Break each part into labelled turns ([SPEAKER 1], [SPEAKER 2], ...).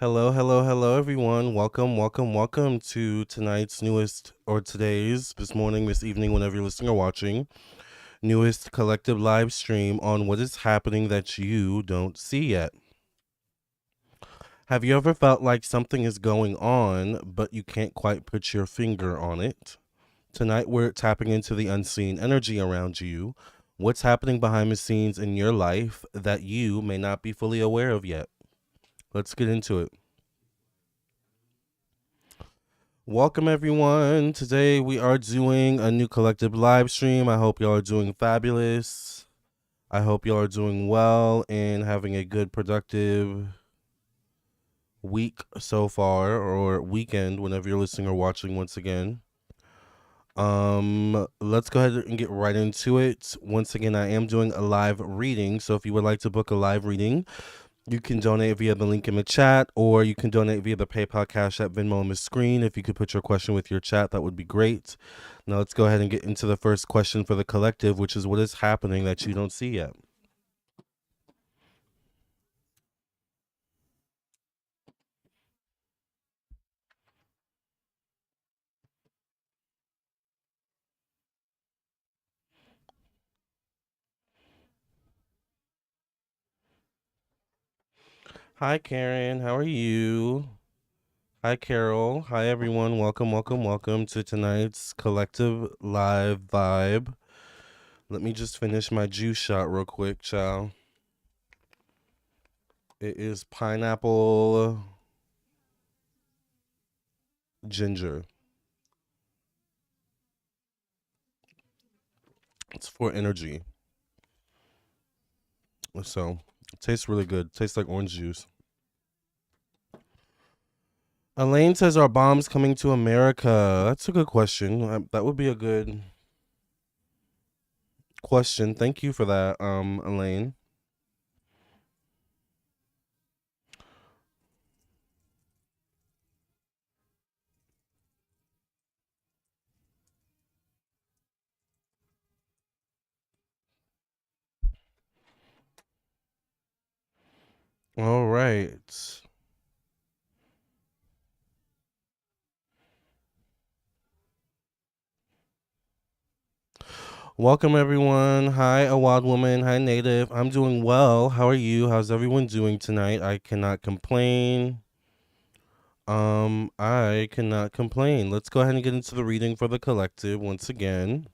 [SPEAKER 1] Hello, hello, hello, everyone. Welcome to tonight's newest, or today's, this morning, this evening, whenever you're listening or watching, newest collective live stream on what is happening that you don't see yet. Have you ever felt like something is going on, but you can't quite put your finger on it? Tonight, we're tapping into the unseen energy around you. What's happening behind the scenes in your life that you may not be fully aware of yet? Let's get into it. Welcome everyone. Today we are doing a new collective live stream. I hope y'all are doing fabulous. I hope y'all are doing well and having a good productive week so far, or weekend whenever you're listening or watching once again. Let's go ahead and get right into it. Once again, I am doing a live reading, so if you would like to book a live reading, you can donate via the link in the chat, or you can donate via the PayPal, Cash App, Venmo on the screen. If you could put your question with your chat, that would be great. Now let's go ahead and get into the first question for the collective, which is what is happening that you don't see yet? Hi, Karen. How are you? Hi, Carol. Hi, everyone. Welcome to tonight's collective live vibe. Let me just finish my juice shot real quick, child. It is pineapple ginger. It's for energy. So, it tastes really good. Tastes like orange juice. Elaine says, "Are bombs coming to America?" That's a good question. That would be a good question. Thank you for that, Elaine. All right. Welcome everyone. Hi, a wild woman. Hi, native. I'm doing well. How are you? How's everyone doing tonight? I cannot complain. I cannot complain. Let's go ahead and get into the reading for the collective once again.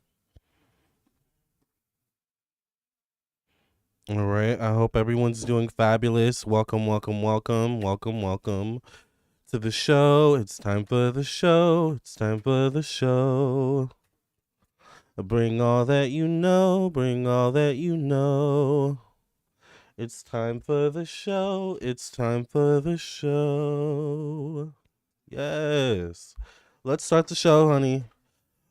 [SPEAKER 1] All right. I hope everyone's doing fabulous. Welcome to the show. It's time for the show. It's time for the show. Bring all that you know. Bring all that you know. It's time for the show. It's time for the show. Yes. Let's start the show, honey.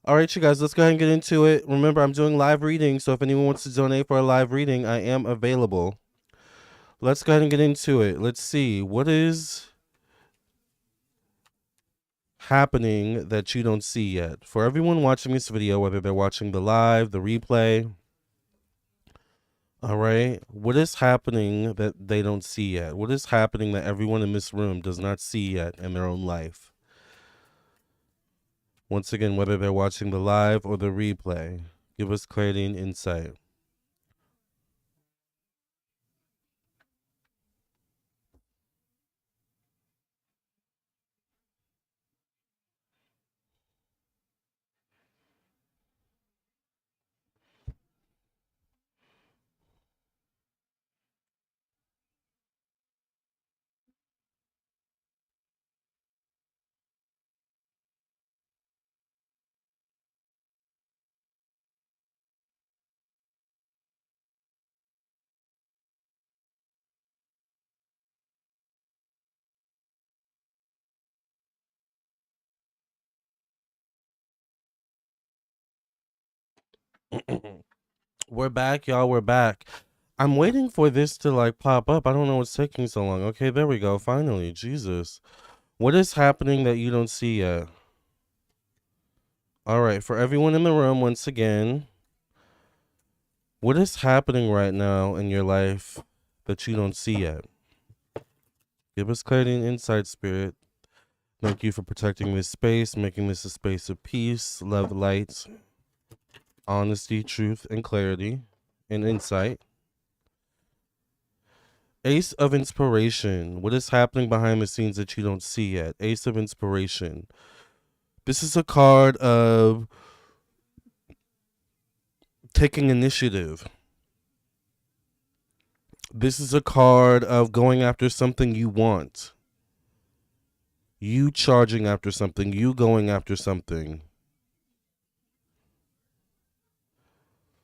[SPEAKER 1] All right, you guys, let's go ahead and get into it. Remember, I'm doing live readings, so if anyone wants to donate for a live reading, I am available. Let's go ahead and get into it. Let's see. What is happening that you don't see yet? For everyone watching this video, whether they're watching the live, the replay, all right, what is happening that they don't see yet? What is happening that everyone in this room does not see yet in their own life? Once again, whether they're watching the live or the replay, give us clarity and insight. We're back, y'all. We're back. I'm waiting for this to like pop up. I don't know what's taking so long. Okay, there we go. Finally, Jesus. What is happening that you don't see yet? All right, for everyone in the room, once again, what is happening right now in your life that you don't see yet? Give us clarity and insight, Spirit. Thank you for protecting this space, making this a space of peace, love, light, honesty, truth, and clarity, and insight. Ace of Inspiration. What is happening behind the scenes that you don't see yet? Ace of Inspiration. This is a card of taking initiative. This is a card of going after something you want. You charging after something. You going after something.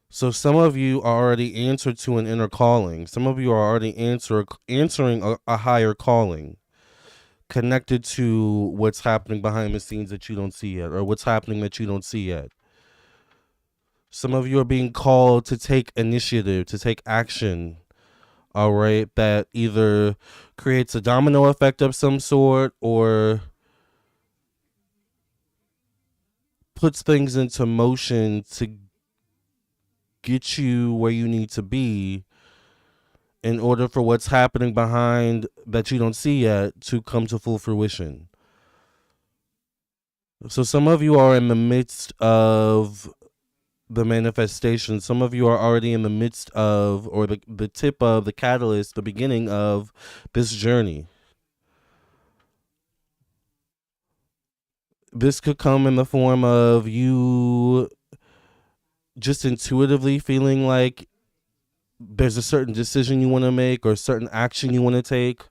[SPEAKER 1] So some of you are already answered to an inner calling. Some of you are already answering a higher calling, connected to what's happening behind the scenes that you don't see yet, or what's happening that you don't see yet. Some of you are being called to take initiative, to take action. All right, that either creates a domino effect of some sort or puts things into motion to get you where you need to be in order for what's happening behind that you don't see yet to come to full fruition. So some of you are in the midst of the manifestation. Some of you are already in the midst of, or the tip of, the catalyst, the beginning of this journey. This could come in the form of you just intuitively feeling like there's a certain decision you want to make or certain action you want to take.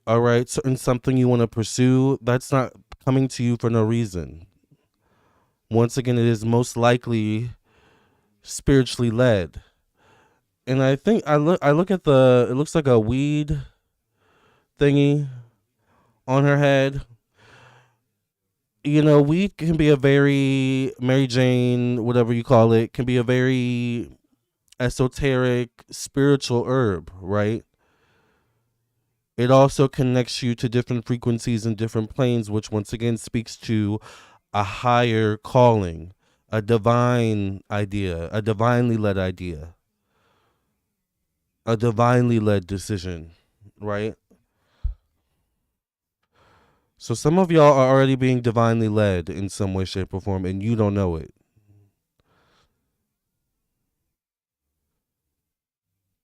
[SPEAKER 1] All right, certain something you want to pursue. That's not coming to you for no reason. Once again, it is most likely spiritually led. And I think I look at it looks like a weed thingy on her head. You know, weed can be a very Mary Jane, whatever you call it, can be a very esoteric spiritual herb, right? It also connects you to different frequencies and different planes, which once again speaks to a higher calling, a divine idea, a divinely led idea, a divinely led decision, right? So some of y'all are already being divinely led in some way, shape, or form, and you don't know it.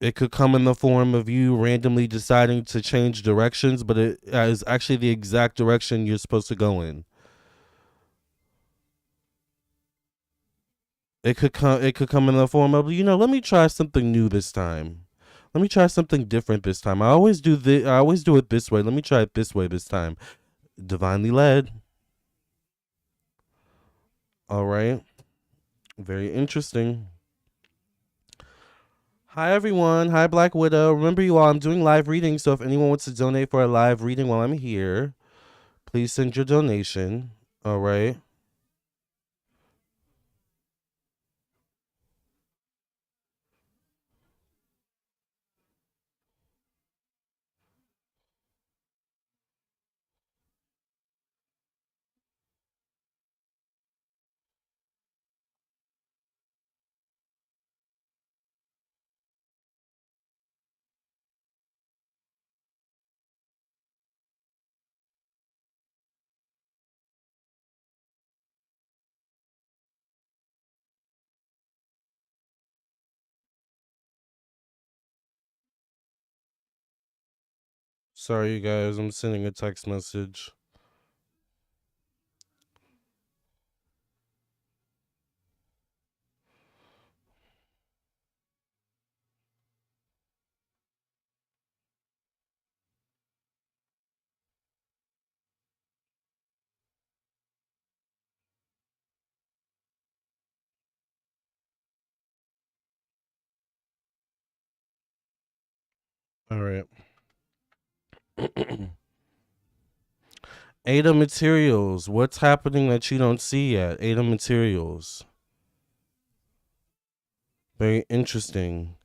[SPEAKER 1] It could come in the form of you randomly deciding to change directions, but it is actually the exact direction you're supposed to go in. It could come in the form of, let me try something new this time. Let me try something different this time. I always do it this way. Let me try it this way this time. Divinely led. All right. Very interesting. Hi everyone. Hi Black Widow. Remember you all, I'm doing live readings, so if anyone wants to donate for a live reading while I'm here, please send your donation. All right. Sorry you guys, I'm sending a text message. All right. Ada materials. What's happening that you don't see yet? Ada materials. Very interesting.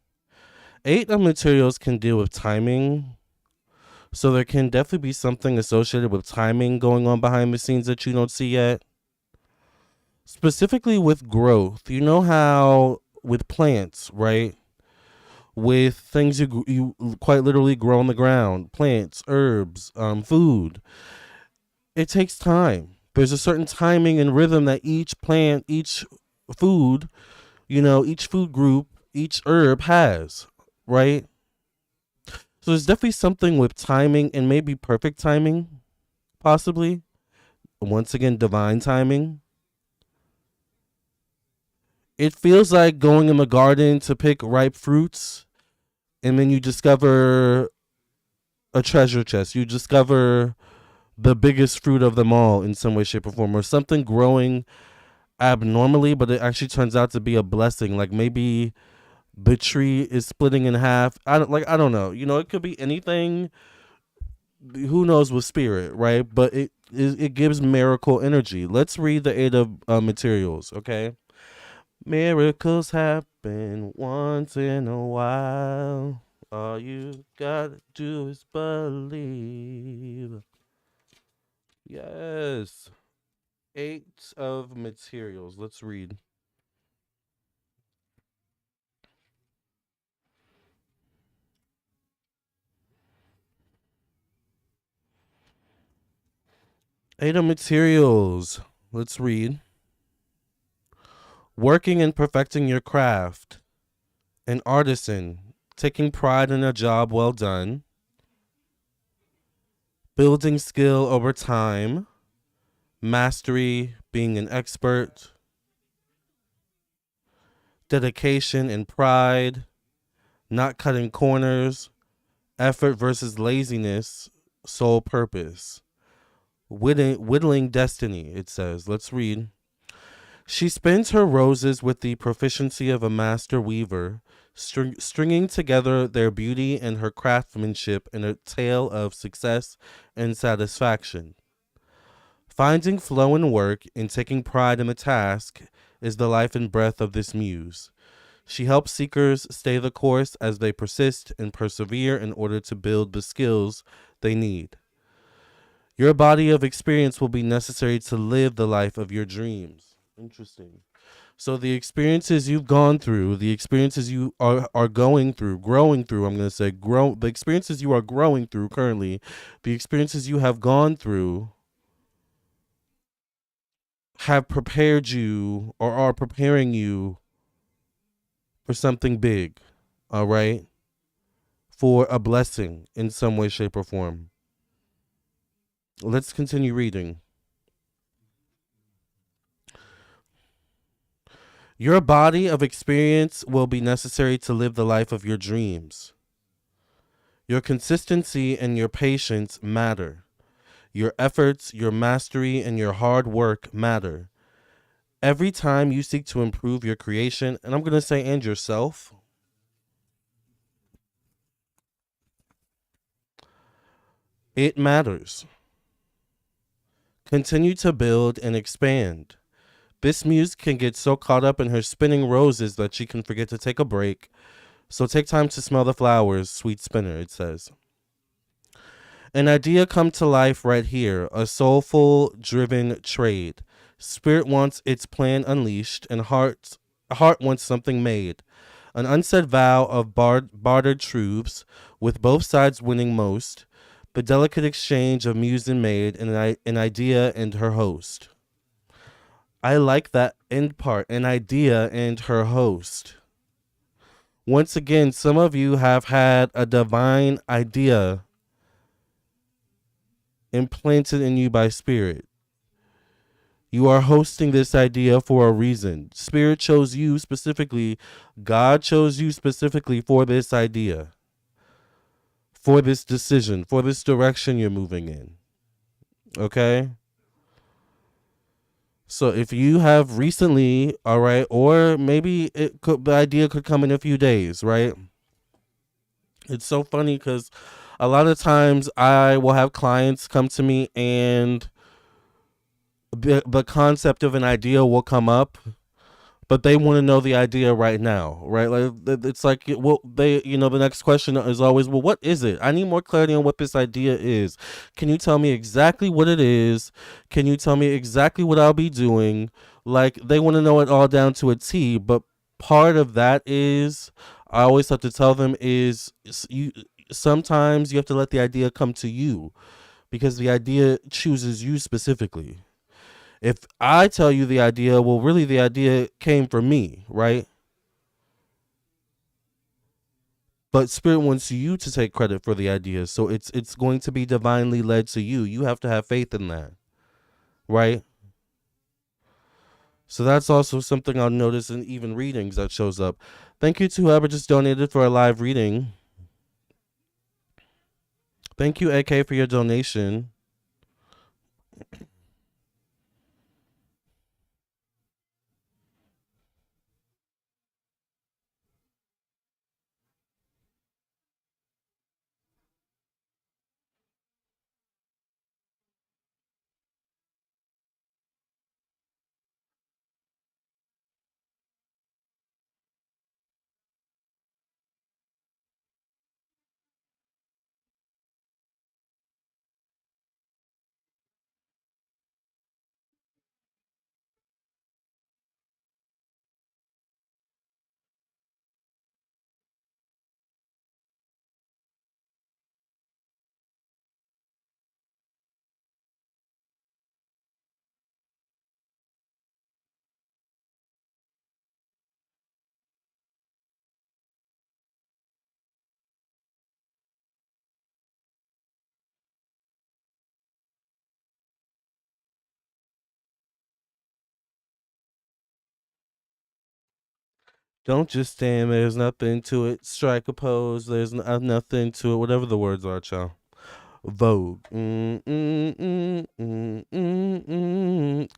[SPEAKER 1] Eight of materials can deal with timing. So there can definitely be something associated with timing going on behind the scenes that you don't see yet. Specifically with growth. You know how with plants, right? with things you quite literally grow on the ground, plants, herbs, food. It takes time. There's a certain timing and rhythm that each plant, each food, each food group, each herb has, right? So there's definitely something with timing and maybe perfect timing, possibly. Once again, divine timing. It feels like going in the garden to pick ripe fruits, and then you discover a treasure chest. You discover the biggest fruit of them all in some way, shape, or form, or something growing abnormally, but it actually turns out to be a blessing. Like maybe the tree is splitting in half. I don't know. It could be anything. Who knows with spirit, right? But it gives miracle energy. Let's read the eight of materials, okay? Miracles happen once in a while. All you gotta do is believe. Yes. Eight of materials. Let's read. Eight of materials. Let's read. Working and perfecting your craft. An artisan. Taking pride in a job well done. Building skill over time. Mastery. Being an expert. Dedication and pride. Not cutting corners. Effort versus laziness. Sole purpose. Whittling destiny, it says. Let's read. She spins her roses with the proficiency of a master weaver, stringing together their beauty and her craftsmanship in a tale of success and satisfaction. Finding flow in work and taking pride in the task is the life and breath of this muse. She helps seekers stay the course as they persist and persevere in order to build the skills they need. Your body of experience will be necessary to live the life of your dreams. Interesting. So the experiences you've gone through, the experiences you are going through, growing through, I'm going to say, the experiences you are growing through currently, the experiences you have gone through have prepared you or are preparing you for something big, all right? For a blessing in some way, shape, or form. Let's continue reading. Your body of experience will be necessary to live the life of your dreams. Your consistency and your patience matter. Your efforts, your mastery, and your hard work matter. Every time you seek to improve your creation, and I'm going to say, and yourself, it matters. Continue to build and expand. This muse can get so caught up in her spinning roses that she can forget to take a break. So take time to smell the flowers, sweet spinner, it says. An idea come to life right here, a soulful, driven trade. Spirit wants its plan unleashed, and heart wants something made. An unsaid vow of bartered truths, with both sides winning most. The delicate exchange of muse and maid, and an idea and her host. I like that end part, an idea and her host. Once again, some of you have had a divine idea implanted in you by Spirit. You are hosting this idea for a reason. Spirit chose you specifically. God chose you specifically for this idea, for this decision, for this direction you're moving in. Okay? So if you have recently, all right, or maybe the idea could come in a few days, right? It's so funny because a lot of times I will have clients come to me and the concept of an idea will come up, but they want to know the idea right now, right? Like it's like, well, the next question is always, well, what is it? I need more clarity on what this idea is. Can you tell me exactly what it is? Can you tell me exactly what I'll be doing? Like they want to know it all down to a T, but part of that is I always have to tell them you sometimes you have to let the idea come to you because the idea chooses you specifically. If I tell you the idea, well, really the idea came from me, right? But spirit wants you to take credit for the idea, so it's going to be divinely led to you. You have to have faith in that, right? So that's also something I'll notice in even readings that shows up. Thank you to whoever just donated for a live reading. Thank you, AK, for your donation. Don't just stand. There's nothing to it. Strike a pose. There's nothing to it. Whatever the words are, child. Vogue.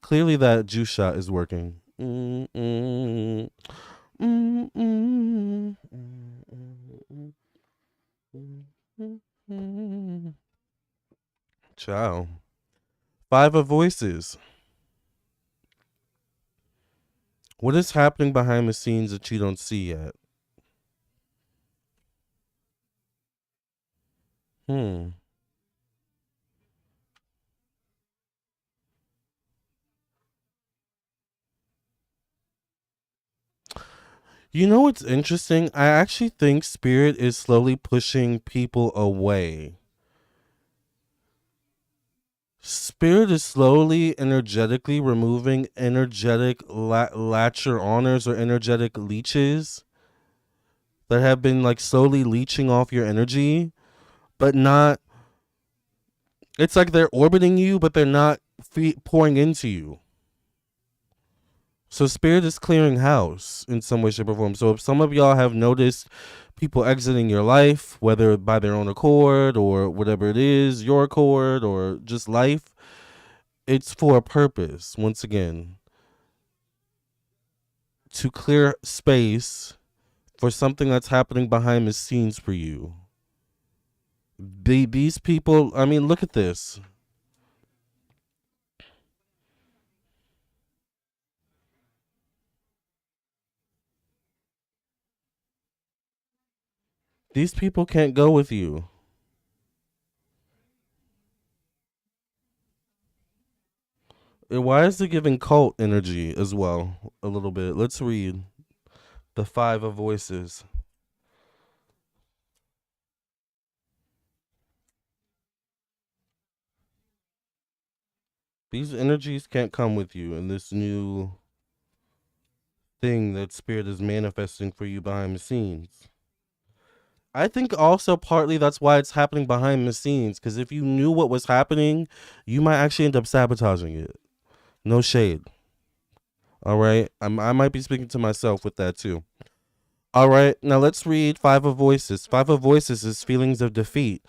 [SPEAKER 1] Clearly, that juice shot is working. Ciao. Five of Voices. What is happening behind the scenes that you don't see yet? Hmm. You know what's interesting? I actually think Spirit is slowly pushing people away. Spirit is slowly, energetically removing energetic latcher honors or energetic leeches that have been like slowly leeching off your energy, but not. It's like they're orbiting you, but they're not pouring into you. So Spirit is clearing house in some way, shape, or form. So if some of y'all have noticed people exiting your life, whether by their own accord or whatever it is, your accord or just life, it's for a purpose. Once again, to clear space for something that's happening behind the scenes for you. These people, I mean, look at this. These people can't go with you. Why is it giving cult energy as well? A little bit. Let's read the Five of Voices. These energies can't come with you in this new thing that Spirit is manifesting for you behind the scenes. I think also partly that's why it's happening behind the scenes, because if you knew what was happening, you might actually end up sabotaging it. No shade. All right. I might be speaking to myself with that too. All right. Now let's read Five of Voices. Five of Voices is feelings of defeat,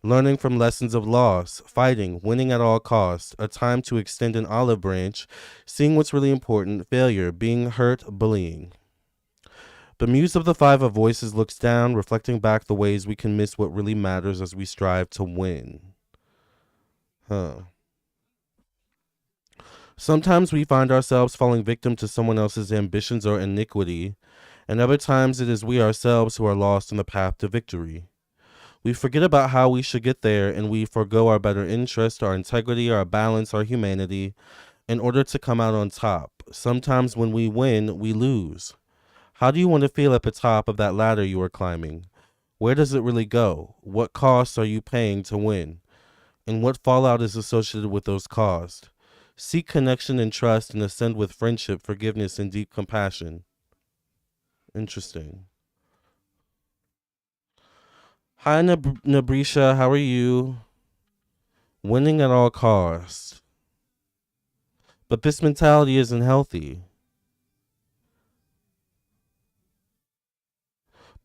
[SPEAKER 1] learning from lessons of loss, fighting, winning at all costs, a time to extend an olive branch, seeing what's really important, failure, being hurt, bullying. The muse of the Five of Voices looks down, reflecting back the ways we can miss what really matters as we strive to win. Huh. Sometimes we find ourselves falling victim to someone else's ambitions or iniquity, and other times it is we ourselves who are lost in the path to victory. We forget about how we should get there, and we forego our better interest, our integrity, our balance, our humanity, in order to come out on top. Sometimes when we win, we lose. How do you want to feel at the top of that ladder you are climbing? Where does it really go? What costs are you paying to win? And what fallout is associated with those costs? Seek connection and trust and ascend with friendship, forgiveness, and deep compassion. Interesting. Hi, Nabrisha. How are you? Winning at all costs. But this mentality isn't healthy.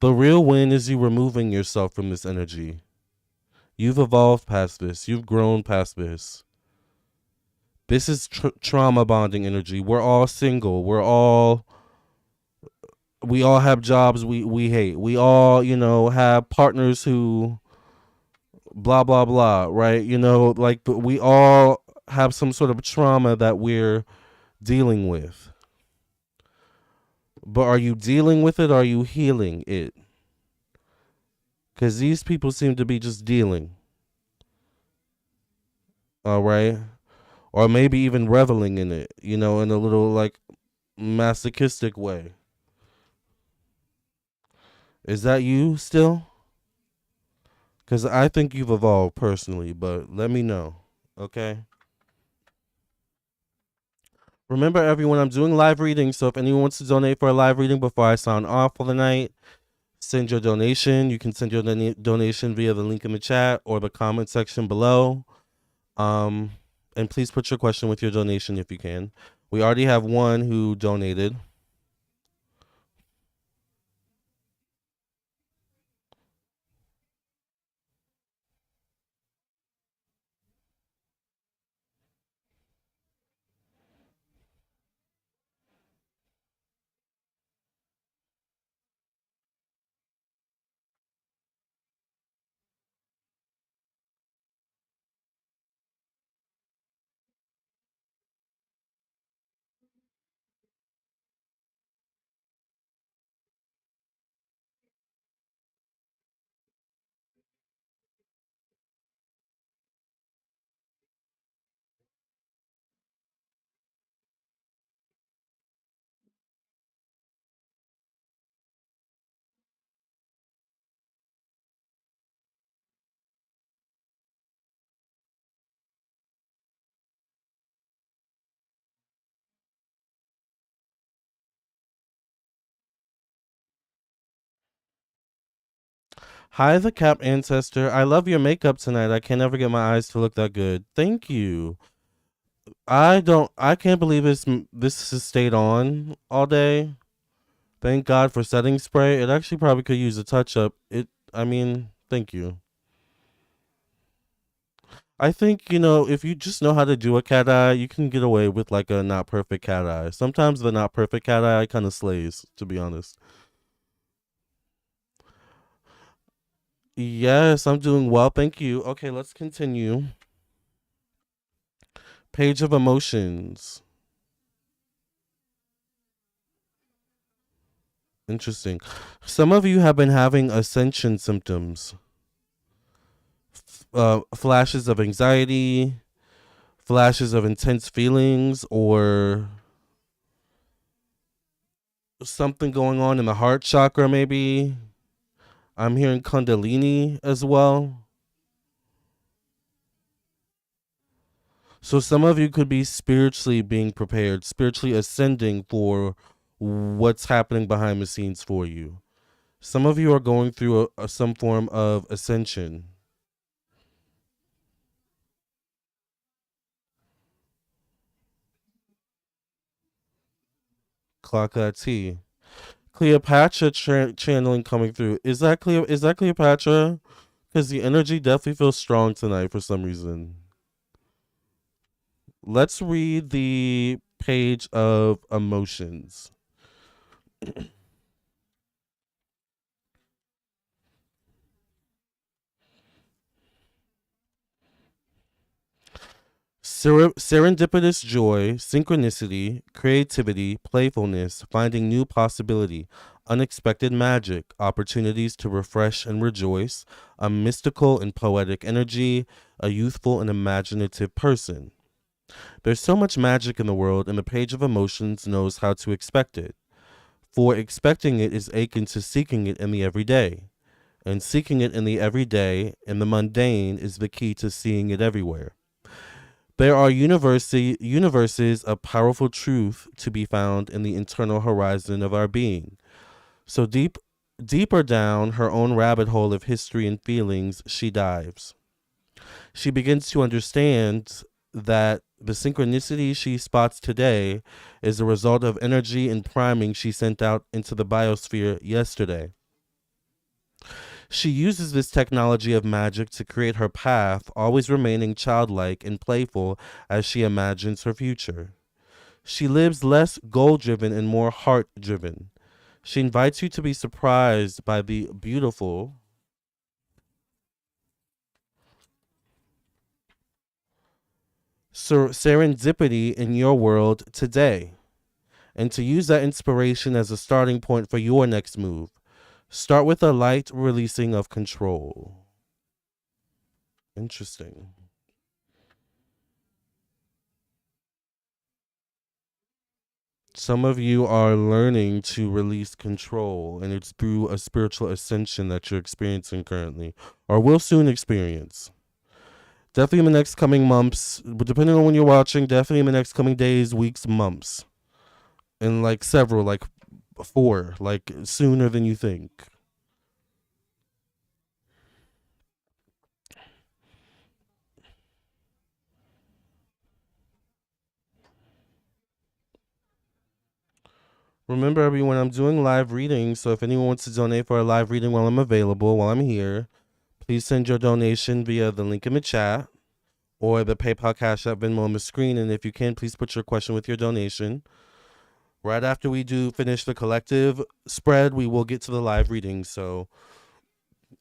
[SPEAKER 1] The real win is you removing yourself from this energy. You've evolved past this. You've grown past this. This is trauma bonding energy. We're all single. We all have jobs we hate. We all, have partners who blah blah blah, right? Like we all have some sort of trauma that we're dealing with. But are you dealing with it or are you healing it? Cuz these people seem to be just dealing. All right? Or maybe even reveling in it, in a little like masochistic way. Is that you still? Because I think you've evolved personally, but let me know. Okay? Remember, everyone, I'm doing live readings, so if anyone wants to donate for a live reading before I sign off for the night, send your donation. You can send your donation via the link in the chat or the comment section below. And please put your question with your donation if you can. We already have one who donated. Hi, the Cap Ancestor. I love your makeup tonight. I can never get my eyes to look that good. Thank you. I can't believe this has stayed on all day. Thank God for setting spray. It actually probably could use a touch up. Thank you. I think, if you just know how to do a cat eye, you can get away with like a not perfect cat eye. Sometimes the not perfect cat eye kind of slays, to be honest. Yes, I'm doing well. Thank you. Okay, let's continue. Page of Emotions. Interesting. Some of you have been having ascension symptoms, flashes of anxiety, flashes of intense feelings, or something going on in the heart chakra, maybe. I'm hearing Kundalini as well. So some of you could be spiritually being prepared, spiritually ascending for what's happening behind the scenes for you. Some of you are going through some form of ascension. Klakati. Cleopatra channeling coming through. Is that Cleopatra? Because the energy definitely feels strong tonight for some reason. Let's read the page of emotions. Serendipitous joy, synchronicity, creativity, playfulness, finding new possibility, unexpected magic, opportunities to refresh and rejoice, a mystical and poetic energy, a youthful and imaginative person. There's so much magic in the world, and the page of emotions knows how to expect it. For expecting it is akin to seeking it in the everyday. And seeking it in the everyday and the mundane is the key to seeing it everywhere. There are universes of powerful truth to be found in the internal horizon of our being. So deeper down her own rabbit hole of history and feelings she dives. She begins to understand that the synchronicity she spots today is a result of energy and priming she sent out into the biosphere yesterday. She uses this technology of magic to create her path, always remaining childlike and playful as she imagines her future. She lives less goal driven and more heart driven. She invites you to be surprised by the beautiful serendipity in your world today, and to use that inspiration as a starting point for your next move. Start with a light releasing of control. Interesting. Some of you are learning to release control, and it's through a spiritual ascension that you're experiencing currently, or will soon experience. Definitely in the next coming months, depending on when you're watching, definitely in the next coming days, weeks, months. And like several, like 4, like sooner than you think. Remember, everyone, I'm doing live readings, so if anyone wants to donate for a live reading while I'm available, while I'm here, please send your donation via the link in the chat or the PayPal, Cash App, Venmo on the screen. And if you can, please put your question with your donation. Right after we do finish the collective spread, we will get to the live reading. So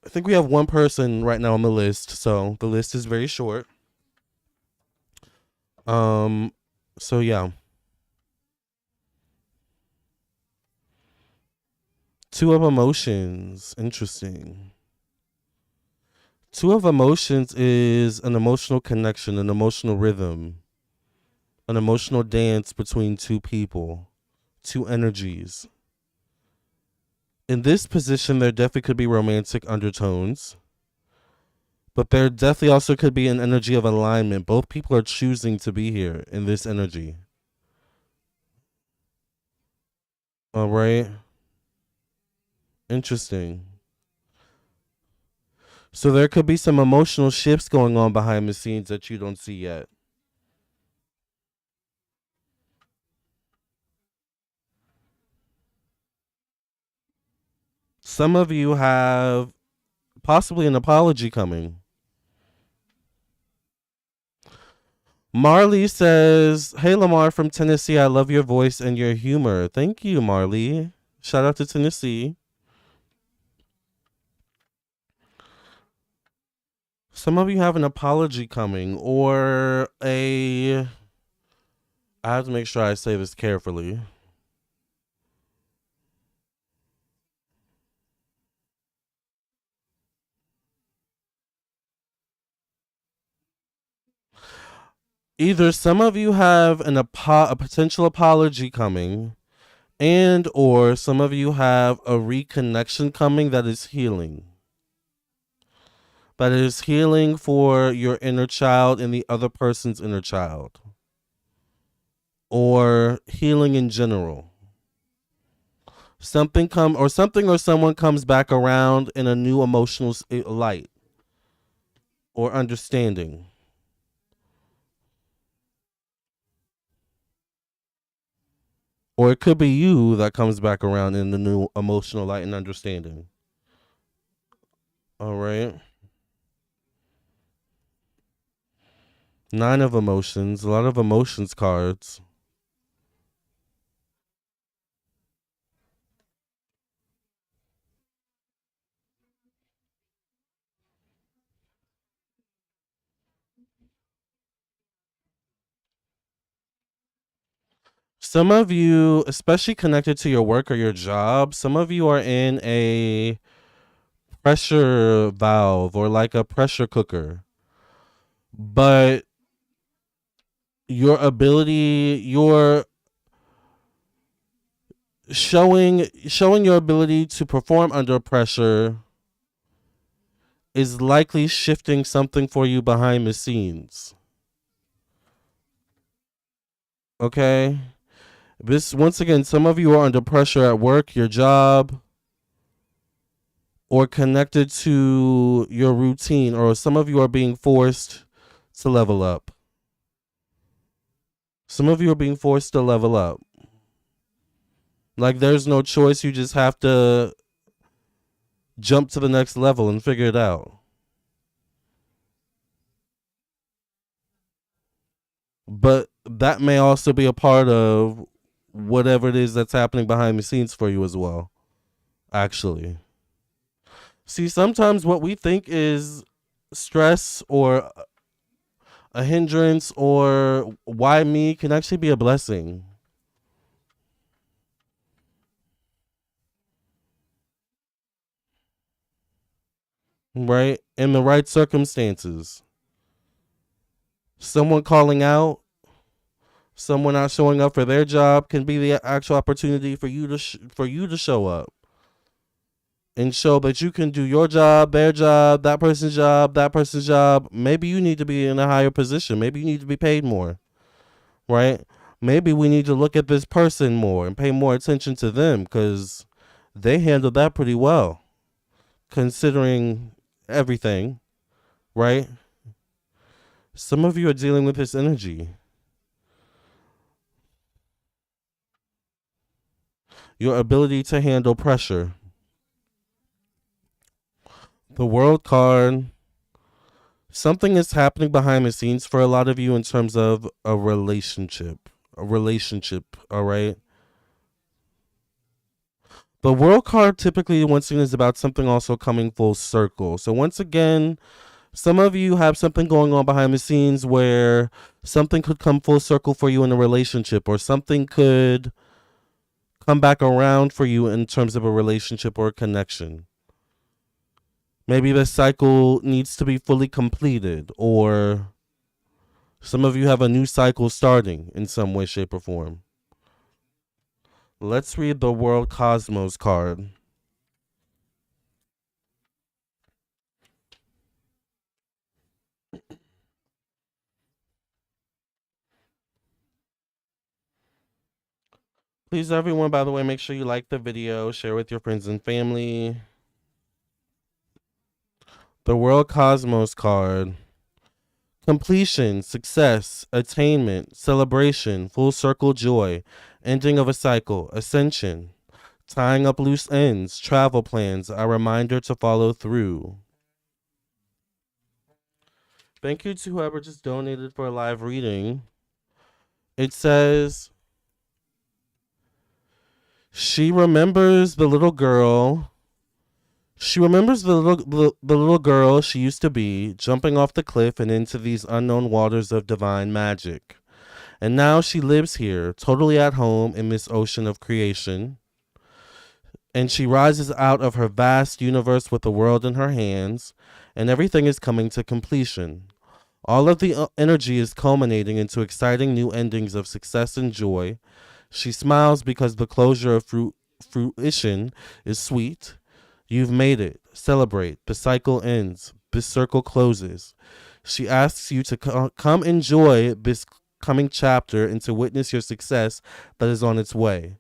[SPEAKER 1] I think we have one person right now on the list, so the list is very short. Um, so yeah. 2 of emotions. Interesting. 2 of emotions is an emotional connection, an emotional rhythm, an emotional dance between 2 people, 2 energies. In this position, there definitely could be romantic undertones, but there definitely also could be an energy of alignment. Both people are choosing to be here in this energy. All right. Interesting. So there could be some emotional shifts going on behind the scenes that you don't see yet. Some of you have possibly an apology coming. Marley says, "Hey Lamarr from Tennessee, I love your voice and your humor." Thank you, Marley. Shout out to Tennessee. Some of you have an apology coming, or a. I have to make sure I say this carefully. Either some of you have a potential apology coming, and or some of you have a reconnection coming that is healing. That is healing for your inner child and the other person's inner child. Or healing in general. Something or someone comes back around in a new emotional light or understanding. Or it could be you that comes back around in the new emotional light and understanding. All right. 9 of emotions, a lot of emotions cards. Some of you, especially connected to your work or your job, some of you are in a pressure valve or like a pressure cooker. But your ability, showing your ability to perform under pressure is likely shifting something for you behind the scenes. Okay? This, once again, some of you are under pressure at work, your job, or connected to your routine, or some of you are being forced to level up. Some of you are being forced to level up. Like there's no choice, you just have to jump to the next level and figure it out. But that may also be a part of whatever it is that's happening behind the scenes for you as well, actually. See, sometimes what we think is stress or a hindrance or why me can actually be a blessing. Right? In the right circumstances. Someone calling out, someone not showing up for their job can be the actual opportunity for you to for you to show up and show that you can do your job, their job, that person's job, that person's job. Maybe you need to be in a higher position. Maybe you need to be paid more, right? Maybe we need to look at this person more and pay more attention to them because they handled that pretty well, considering everything, right? Some of you are dealing with this energy. Your ability to handle pressure. The World card. Something is happening behind the scenes for a lot of you in terms of a relationship. A relationship, all right? The World card typically, once again, is about something also coming full circle. So, once again, some of you have something going on behind the scenes where something could come full circle for you in a relationship, or something could come back around for you in terms of a relationship or a connection. Maybe the cycle needs to be fully completed, or some of you have a new cycle starting in some way, shape, or form. Let's read the World Cosmos card. Please, everyone, by the way, make sure you like the video, share with your friends and family. The World Cosmos card. Completion, success, attainment, celebration, full circle joy, ending of a cycle, ascension, tying up loose ends, travel plans, a reminder to follow through. Thank you to whoever just donated for a live reading. It says, she remembers the little girl. She remembers the little girl she used to be, jumping off the cliff and into these unknown waters of divine magic. And now she lives here, totally at home in this ocean of creation. And she rises out of her vast universe with the world in her hands, and everything is coming to completion. All of the energy is culminating into exciting new endings of success and joy. She smiles because the closure of fruition is sweet. You've made it. Celebrate. The cycle ends. This circle closes. She asks you to come enjoy this coming chapter and to witness your success that is on its way.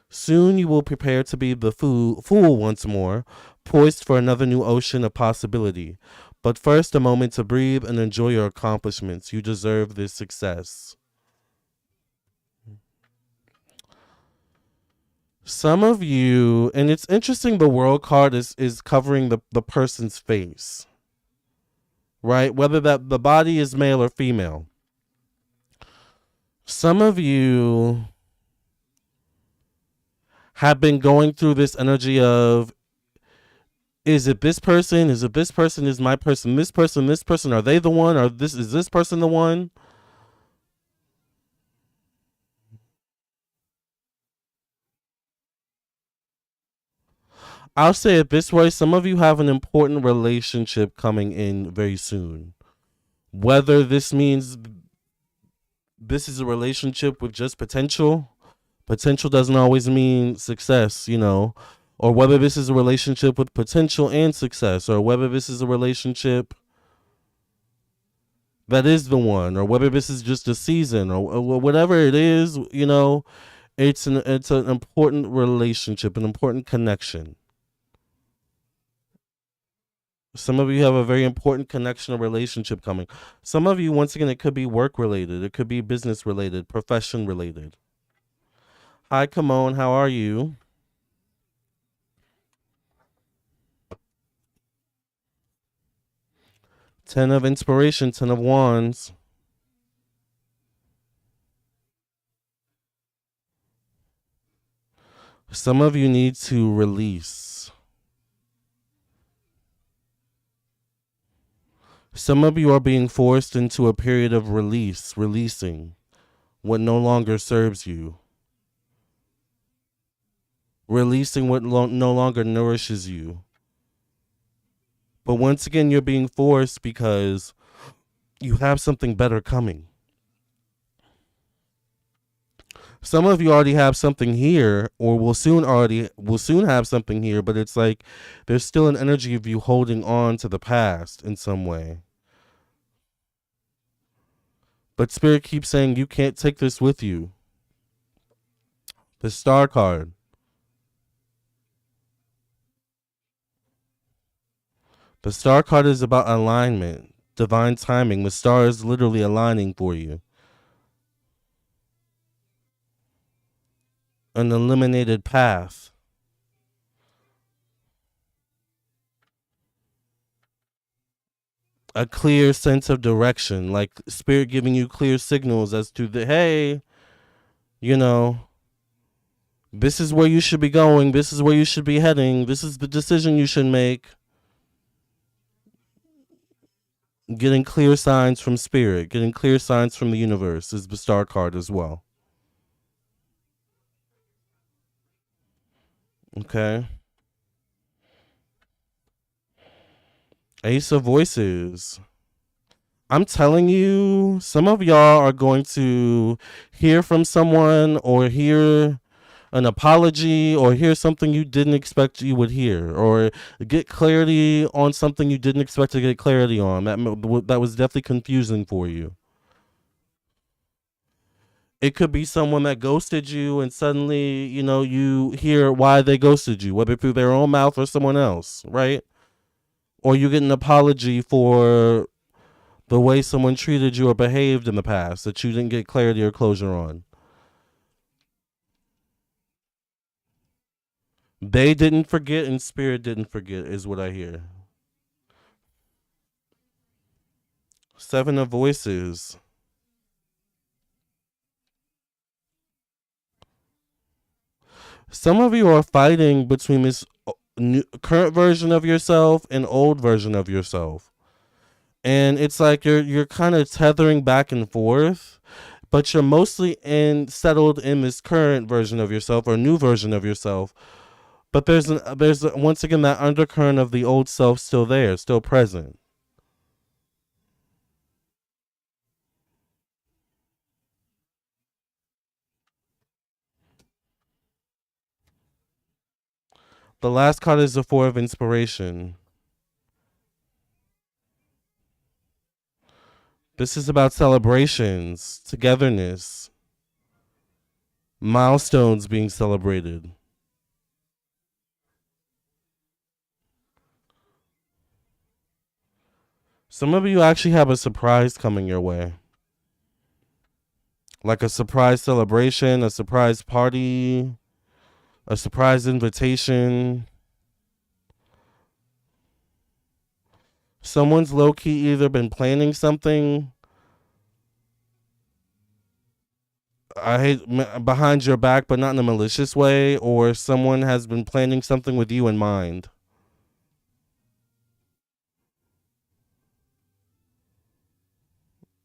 [SPEAKER 1] Soon you will prepare to be the fool once more, poised for another new ocean of possibility. But first, a moment to breathe and enjoy your accomplishments. You deserve this success. Some of you, and it's interesting, the World card is covering the person's face, right? Whether that the body is male or female. Some of you have been going through this energy of, is it this person? Is it this person? Is my person this person? This person? Are they the one? Or is this person the one? I'll say it this way. Some of you have an important relationship coming in very soon. Whether this means this is a relationship with just potential, Potential doesn't always mean success, or whether this is a relationship with potential and success, or whether this is a relationship that is the one, or whether this is just a season, or whatever it is, it's an important relationship, an important connection. Some of you have a very important connection or relationship coming. Some of you, once again, it could be work related, it could be business related, profession related. Hi, Kimon, how are you? 10 of inspiration, 10 of wands. Some of you need to release. Some of you are being forced into a period of releasing what no longer serves you, releasing what no longer nourishes you. But once again, you're being forced because you have something better coming. Some of you already have something here, or will soon have something here, but it's like there's still an energy of you holding on to the past in some way. But Spirit keeps saying you can't take this with you. The Star card. The Star card is about alignment, divine timing. The star is literally aligning for you. An eliminated path. A clear sense of direction, like Spirit giving you clear signals as to hey, this is where you should be going, this is where you should be heading, this is the decision you should make. Getting clear signs from Spirit, getting clear signs from the universe is the Star card as well. Okay. Ace of Voices. I'm telling you, some of y'all are going to hear from someone or hear an apology or hear something you didn't expect you would hear, or get clarity on something you didn't expect to get clarity on. That was definitely confusing for you. It could be someone that ghosted you and suddenly, you hear why they ghosted you, whether through their own mouth or someone else, right? Or you get an apology for the way someone treated you or behaved in the past that you didn't get clarity or closure on. They didn't forget and Spirit didn't forget is what I hear. 7 of Voices. Some of you are fighting between this current version of yourself and old version of yourself. And it's like you're kind of tethering back and forth, but you're mostly settled in this current version of yourself or new version of yourself. But there's once again that undercurrent of the old self still there, still present. The last card is the 4 of Inspiration. This is about celebrations, togetherness, milestones being celebrated. Some of you actually have a surprise coming your way. Like a surprise celebration, a surprise party, a surprise invitation. Someone's low-key either been planning something, I hate behind your back, but not in a malicious way, or someone has been planning something with you in mind.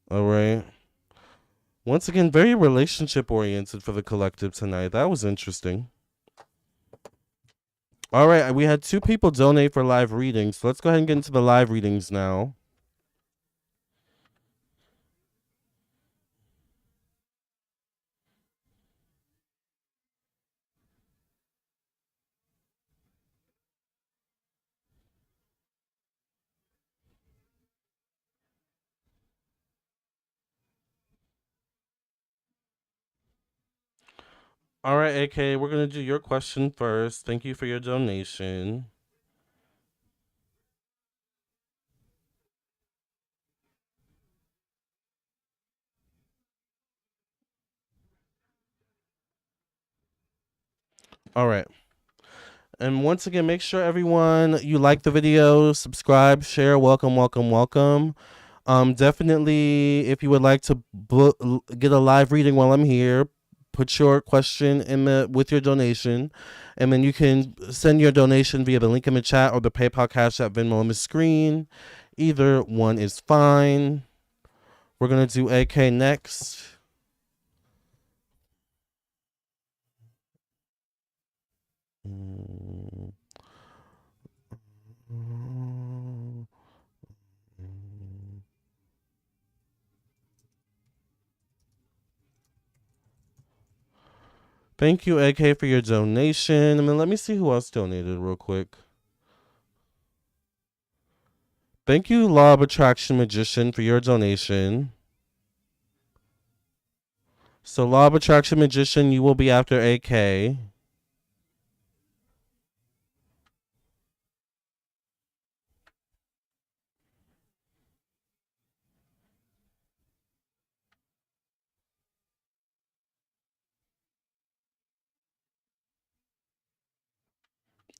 [SPEAKER 1] All right. Once again, very relationship oriented for the collective tonight. That was interesting. All right, we had 2 people donate for live readings, so let's go ahead and get into the live readings now. All right, AK, we're going to do your question first. Thank you for your donation. All right. And once again, make sure everyone you like the video, subscribe, share. Welcome, welcome, welcome. Definitely, if you would like to get a live reading while I'm here, put your question in the with your donation, and then you can send your donation via the link in the chat or the PayPal, Cash App, Venmo on the screen. Either one is fine. We're gonna do AK next. Thank you, AK, for your donation. And then let me see who else donated real quick. Thank you, Law of Attraction Magician, for your donation. So, Law of Attraction Magician, you will be after AK.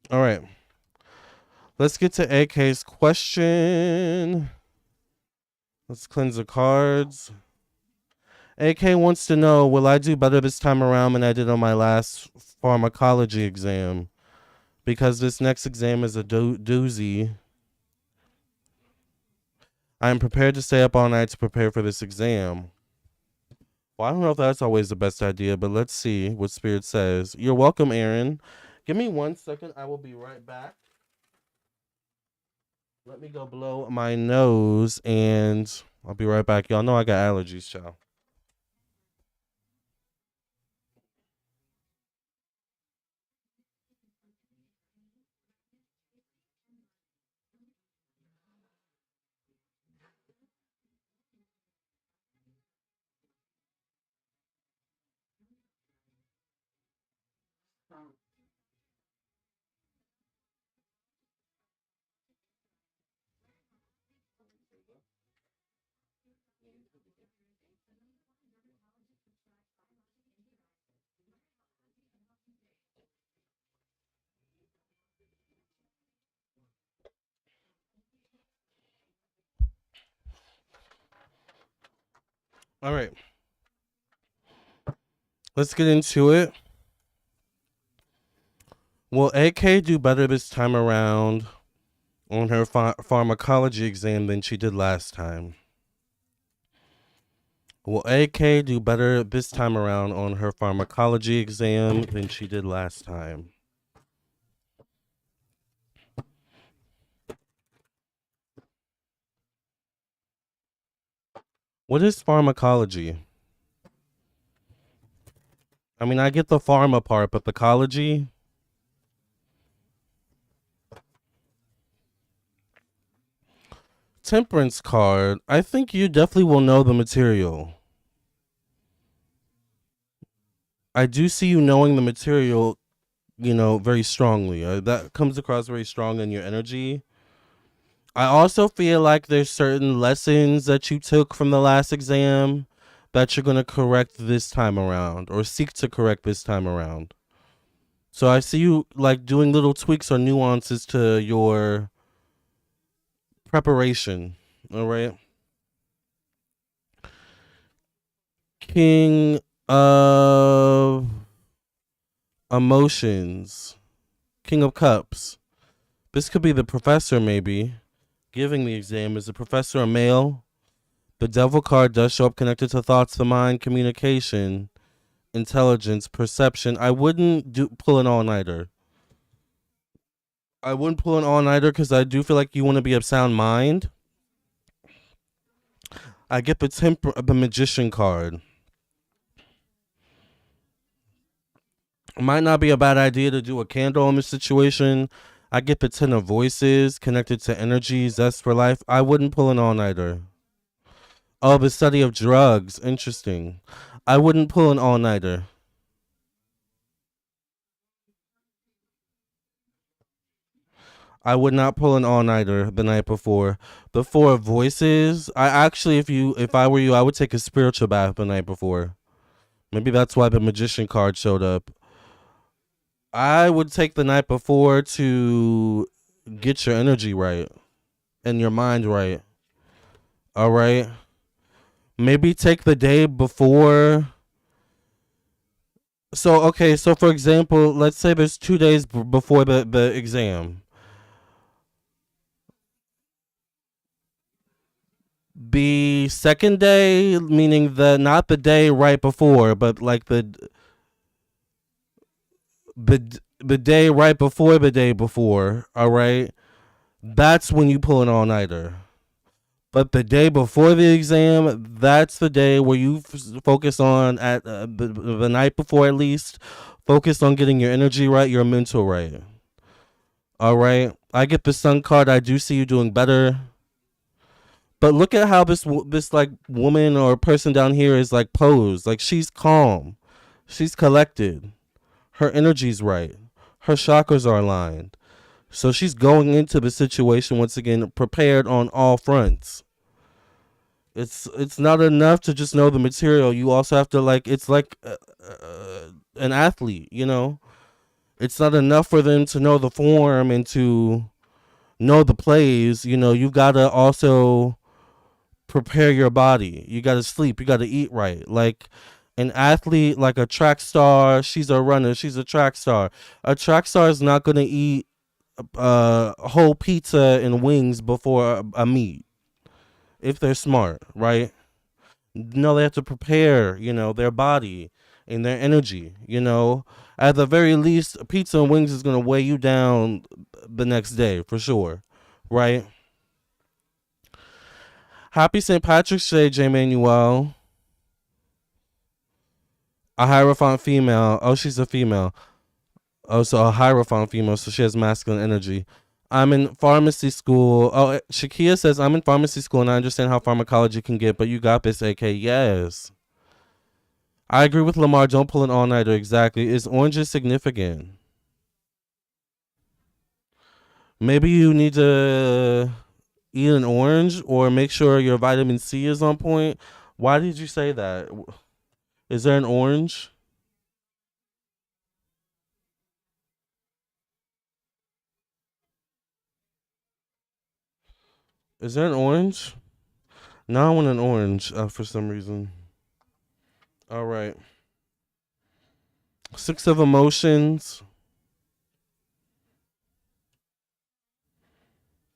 [SPEAKER 1] All right. Let's get to AK's question. Let's cleanse the cards. AK wants to know, will I do better this time around than I did on my last pharmacology exam? Because this next exam is a doozy. I am prepared to stay up all night to prepare for this exam. Well, I don't know if that's always the best idea, but let's see what Spirit says. You're welcome, Aaron. Give me 1 second. I will be right back. Let me go blow my nose, and I'll be right back. Y'all know I got allergies, child. All right. Let's get into it. Will AK do better this time around on her pharmacology exam than she did last time? Will AK do better this time around on her pharmacology exam than she did last time? What is pharmacology? I mean, I get the pharma part, but the ecology? Temperance card. I think you definitely will know the material. I do see you knowing the material, very strongly. That comes across very strong in your energy. I also feel like there's certain lessons that you took from the last exam that you're going to correct this time around or seek to correct this time around. So I see you like doing little tweaks or nuances to your preparation. All right. King of Emotions. King of Cups. This could be the professor, maybe. Giving the exam. Is the professor a male? The devil card does show up connected to thoughts, the mind, communication, intelligence, perception. I wouldn't pull an all-nighter. I wouldn't pull an all-nighter because I do feel like you want to be of sound mind. I get the magician card. It might not be a bad idea to do a candle in this situation. I get the 10 of voices connected to energy, zest for life. I wouldn't pull an all-nighter. Oh, the study of drugs. Interesting. I wouldn't pull an all-nighter. I would not pull an all-nighter the night before. The Four of Voices. I actually, if I were you, I would take a spiritual bath the night before. Maybe that's why the Magician card showed up. I would take the night before to get your energy right and your mind right. All right. Maybe take the day before. So, okay. So, for example, let's say there's 2 days before the exam. The second day, meaning not the day right before, but like the day right before the day before. All right. That's when you pull an all-nighter. But the day before the exam, that's the day where you focus on at the night before at least. Focus on getting your energy right, your mental right. All right. I get the Sun card. I do see you doing better. But look at how this like woman or person down here is like posed. Like she's calm, she's collected, her energy's right, her chakras are aligned. So she's going into the situation once again prepared on all fronts. It's not enough to just know the material. You also have to it's like an athlete, you know. It's not enough for them to know the form and to know the plays. You know, you've got to also prepare your body. You got to sleep. You got to eat right. Like an athlete, like a track star, she's a runner. She's a track star. A track star is not going to eat whole pizza and wings before a meet if they're smart, right? No, they have to prepare, you know, their body and their energy, you know. At the very least, pizza and wings is going to weigh you down the next day for sure, right? Happy St. Patrick's Day, J. Manuel. A Hierophant female. Oh, she's a female. Oh, so a Hierophant female, so she has masculine energy. I'm in pharmacy school. Oh, Shakia says, I'm in pharmacy school and I understand how pharmacology can get, but you got this, AK. Yes. I agree with Lamarr. Don't pull an all-nighter. Exactly. Is oranges significant? Maybe you need to eat an orange or make sure your vitamin C is on point. Why did you say that? Is there an orange? Is there an orange? Now I want an orange for some reason. All right. Six of Emotions.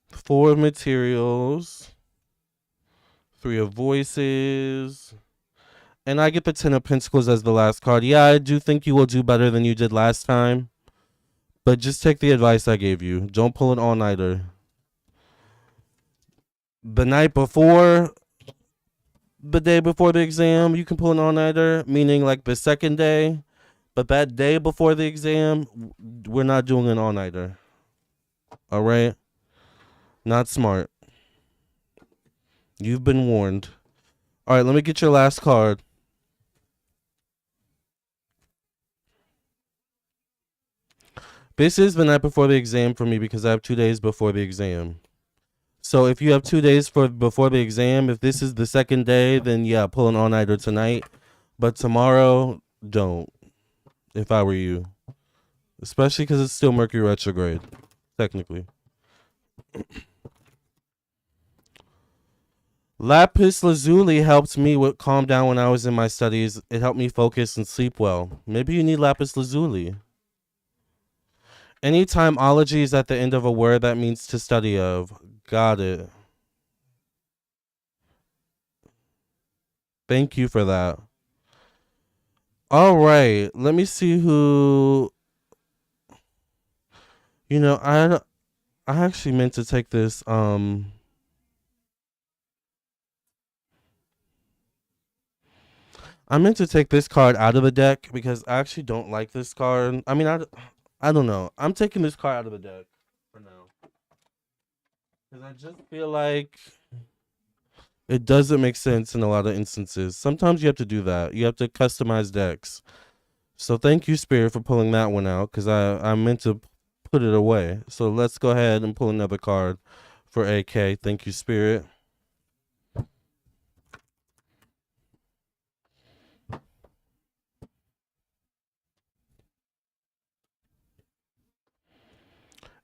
[SPEAKER 1] Four of Materials. Three of Voices. And I get the Ten of Pentacles as the last card. Yeah, I do think you will do better than you did last time. But just take the advice I gave you. Don't pull an all-nighter. The night before, the day before the exam, you can pull an all-nighter, meaning like the second day. But that day before the exam, we're not doing an all-nighter. All right? Not smart. You've been warned. All right, let me get your last card. This is the night before the exam for me because I have 2 days before the exam. So if you have 2 days before the exam, if this is the second day, then yeah, pull an all-nighter tonight. But tomorrow, don't. If I were you. Especially because it's still Mercury retrograde, technically. Lapis lazuli helped me calm down when I was in my studies. It helped me focus and sleep well. Maybe you need lapis lazuli. Anytime ology is at the end of a word, that means to study of. Got it. Thank you for that. All right. Let me see who. You know, I actually meant to take this. I meant to take this card out of the deck because I actually don't like this card. I mean, I don't know. I'm taking this card out of the deck for now. Because I just feel like it doesn't make sense in a lot of instances. Sometimes you have to do that. You have to customize decks. So thank you, Spirit, for pulling that one out. Because I meant to put it away. So let's go ahead and pull another card for AK. Thank you, Spirit.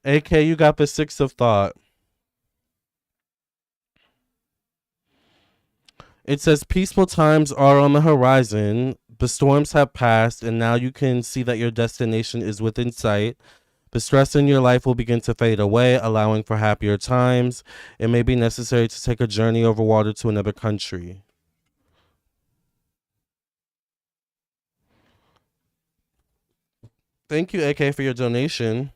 [SPEAKER 1] AK, you got the Six of Thought. It says peaceful times are on the horizon. The storms have passed, and now you can see that your destination is within sight. The stress in your life will begin to fade away, allowing for happier times. It may be necessary to take a journey over water to another country. Thank you, AK, for your donation.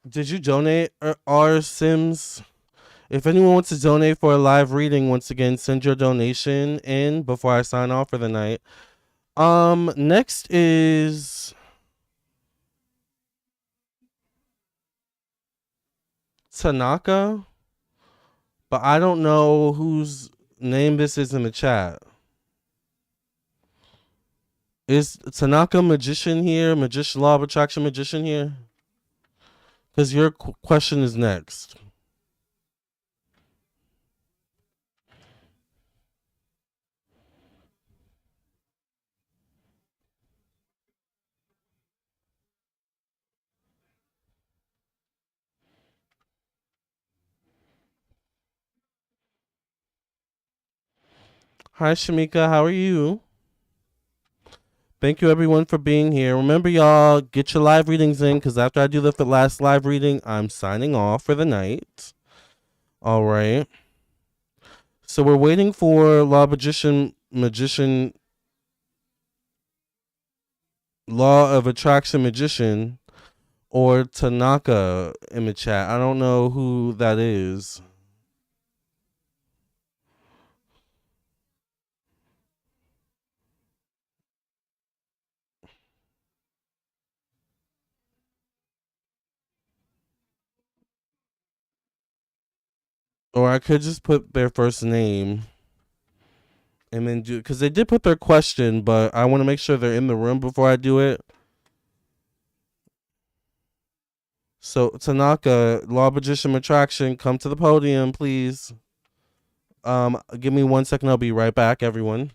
[SPEAKER 1] Did you donate our Sims? If anyone wants to donate for a live reading, once again, send your donation in before I sign off for the night. Next is Tanaka, but I don't know whose name this is in the chat. Is Tanaka magician here? Magician, law of attraction magician here? Because your question is next. Hi, Shamika. How are you? Thank you, everyone, for being here. Remember, y'all, get your live readings in, because after I do the last live reading, I'm signing off for the night. All right. So we're waiting for law of attraction magician, or Tanaka in the chat. I don't know who that is. Or I could just put their first name and then do, because they did put their question, but I want to make sure they're in the room before I do it. So Tanaka, law magician attraction, come to the podium, please. Give me 1 second. I'll be right back, everyone.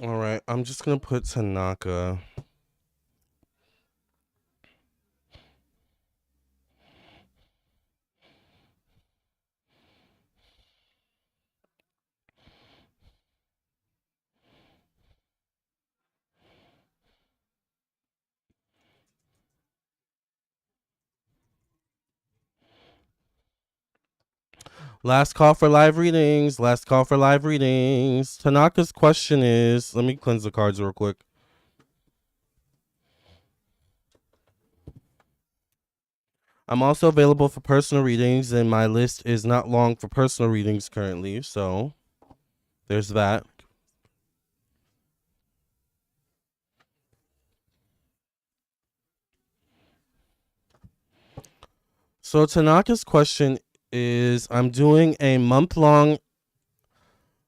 [SPEAKER 1] All right, I'm just gonna put Tanaka. Last call for live readings. Last call for live readings. Tanaka's question is, let me cleanse the cards real quick. I'm also available for personal readings, and my list is not long for personal readings currently, so there's that. So Tanaka's question is, I'm doing a month-long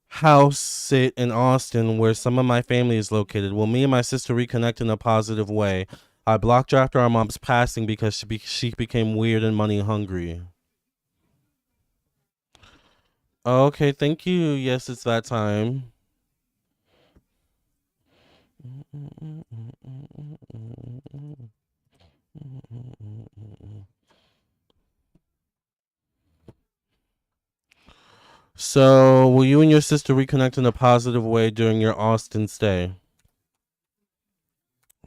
[SPEAKER 1] house sit in Austin where some of my family is located. Will me and my sister reconnect in a positive way? I blocked her after our mom's passing because she became weird and money hungry. Okay, thank you. Yes, it's that time. So, will you and your sister reconnect in a positive way during your Austin stay?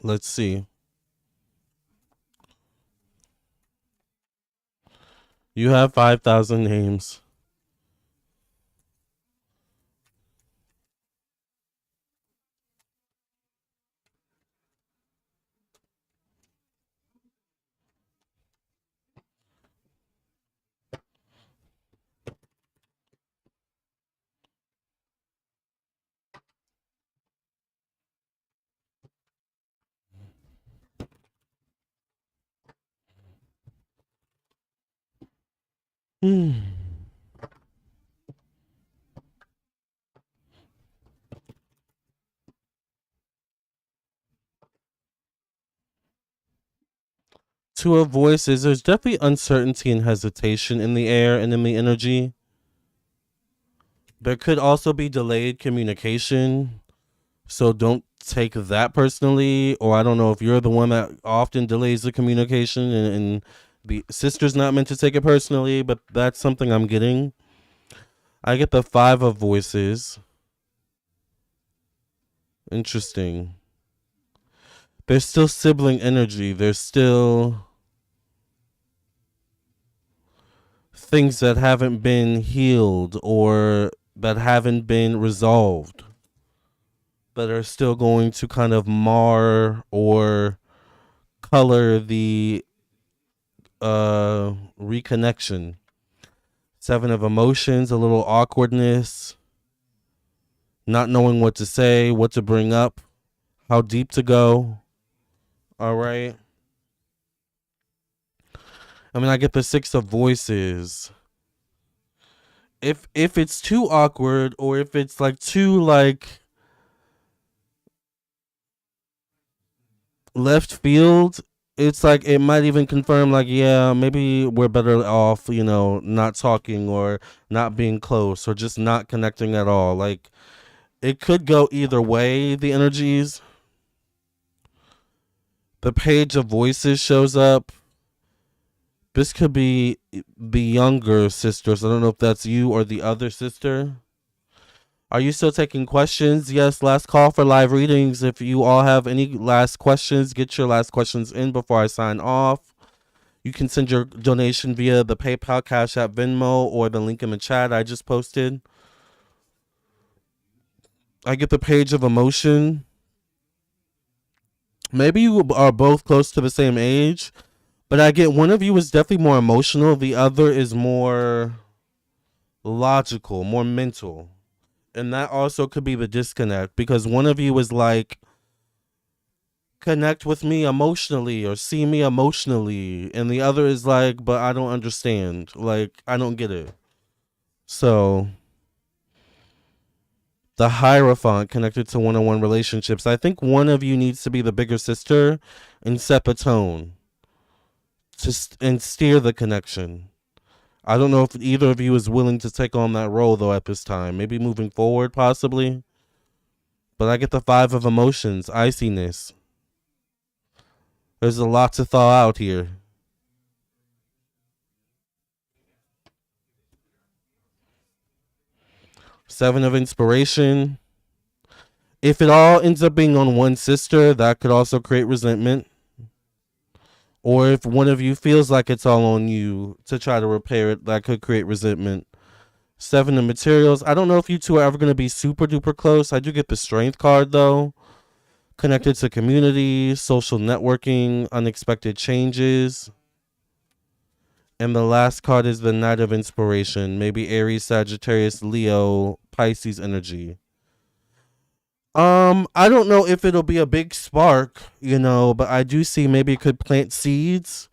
[SPEAKER 1] Let's see. You have 5,000 names. Hmm. Two of voices, there's definitely uncertainty and hesitation in the air and in the energy. There could also be delayed communication. So don't take that personally. Or I don't know if you're the one that often delays the communication and the sister's not meant to take it personally, but that's something I'm getting. I get the five of voices. Interesting. There's still sibling energy. There's still things that haven't been healed or that haven't been resolved that are still going to kind of mar or color the reconnection. Seven of emotions, a little awkwardness, not knowing what to say, what to bring up, how deep to go. All right. I mean, I get the six of voices. If it's too awkward or if it's like too like left field, it's like it might even confirm like, yeah, maybe we're better off, not talking or not being close or just not connecting at all. Like it could go either way, the energies. The page of voices shows up. This could be the younger sister. So I don't know if that's you or the other sister. Are you still taking questions? Yes, last call for live readings. If you all have any last questions, get your last questions in before I sign off. You can send your donation via the PayPal, Cash App, Venmo, or the link in the chat I just posted. I get the page of emotion. Maybe you are both close to the same age, but I get one of you is definitely more emotional. The other is more logical, more mental. And that also could be the disconnect because one of you is like, connect with me emotionally or see me emotionally. And the other is like, but I don't understand. Like, I don't get it. So, the Hierophant connected to one on one relationships. I think one of you needs to be the bigger sister and set the tone and steer the connection. I don't know if either of you is willing to take on that role though at this time. Maybe moving forward, possibly. But I get the five of emotions, iciness. There's a lot to thaw out here. Seven of inspiration. If it all ends up being on one sister, that could also create resentment. Or if one of you feels like it's all on you to try to repair it, that could create resentment. Seven of materials. I don't know if you two are ever going to be super duper close. I do get the strength card though. Connected to community, social networking, unexpected changes. And the last card is the Knight of Inspiration. Maybe Aries, Sagittarius, Leo, Pisces energy. I don't know if it'll be a big spark, but I do see maybe it could plant seeds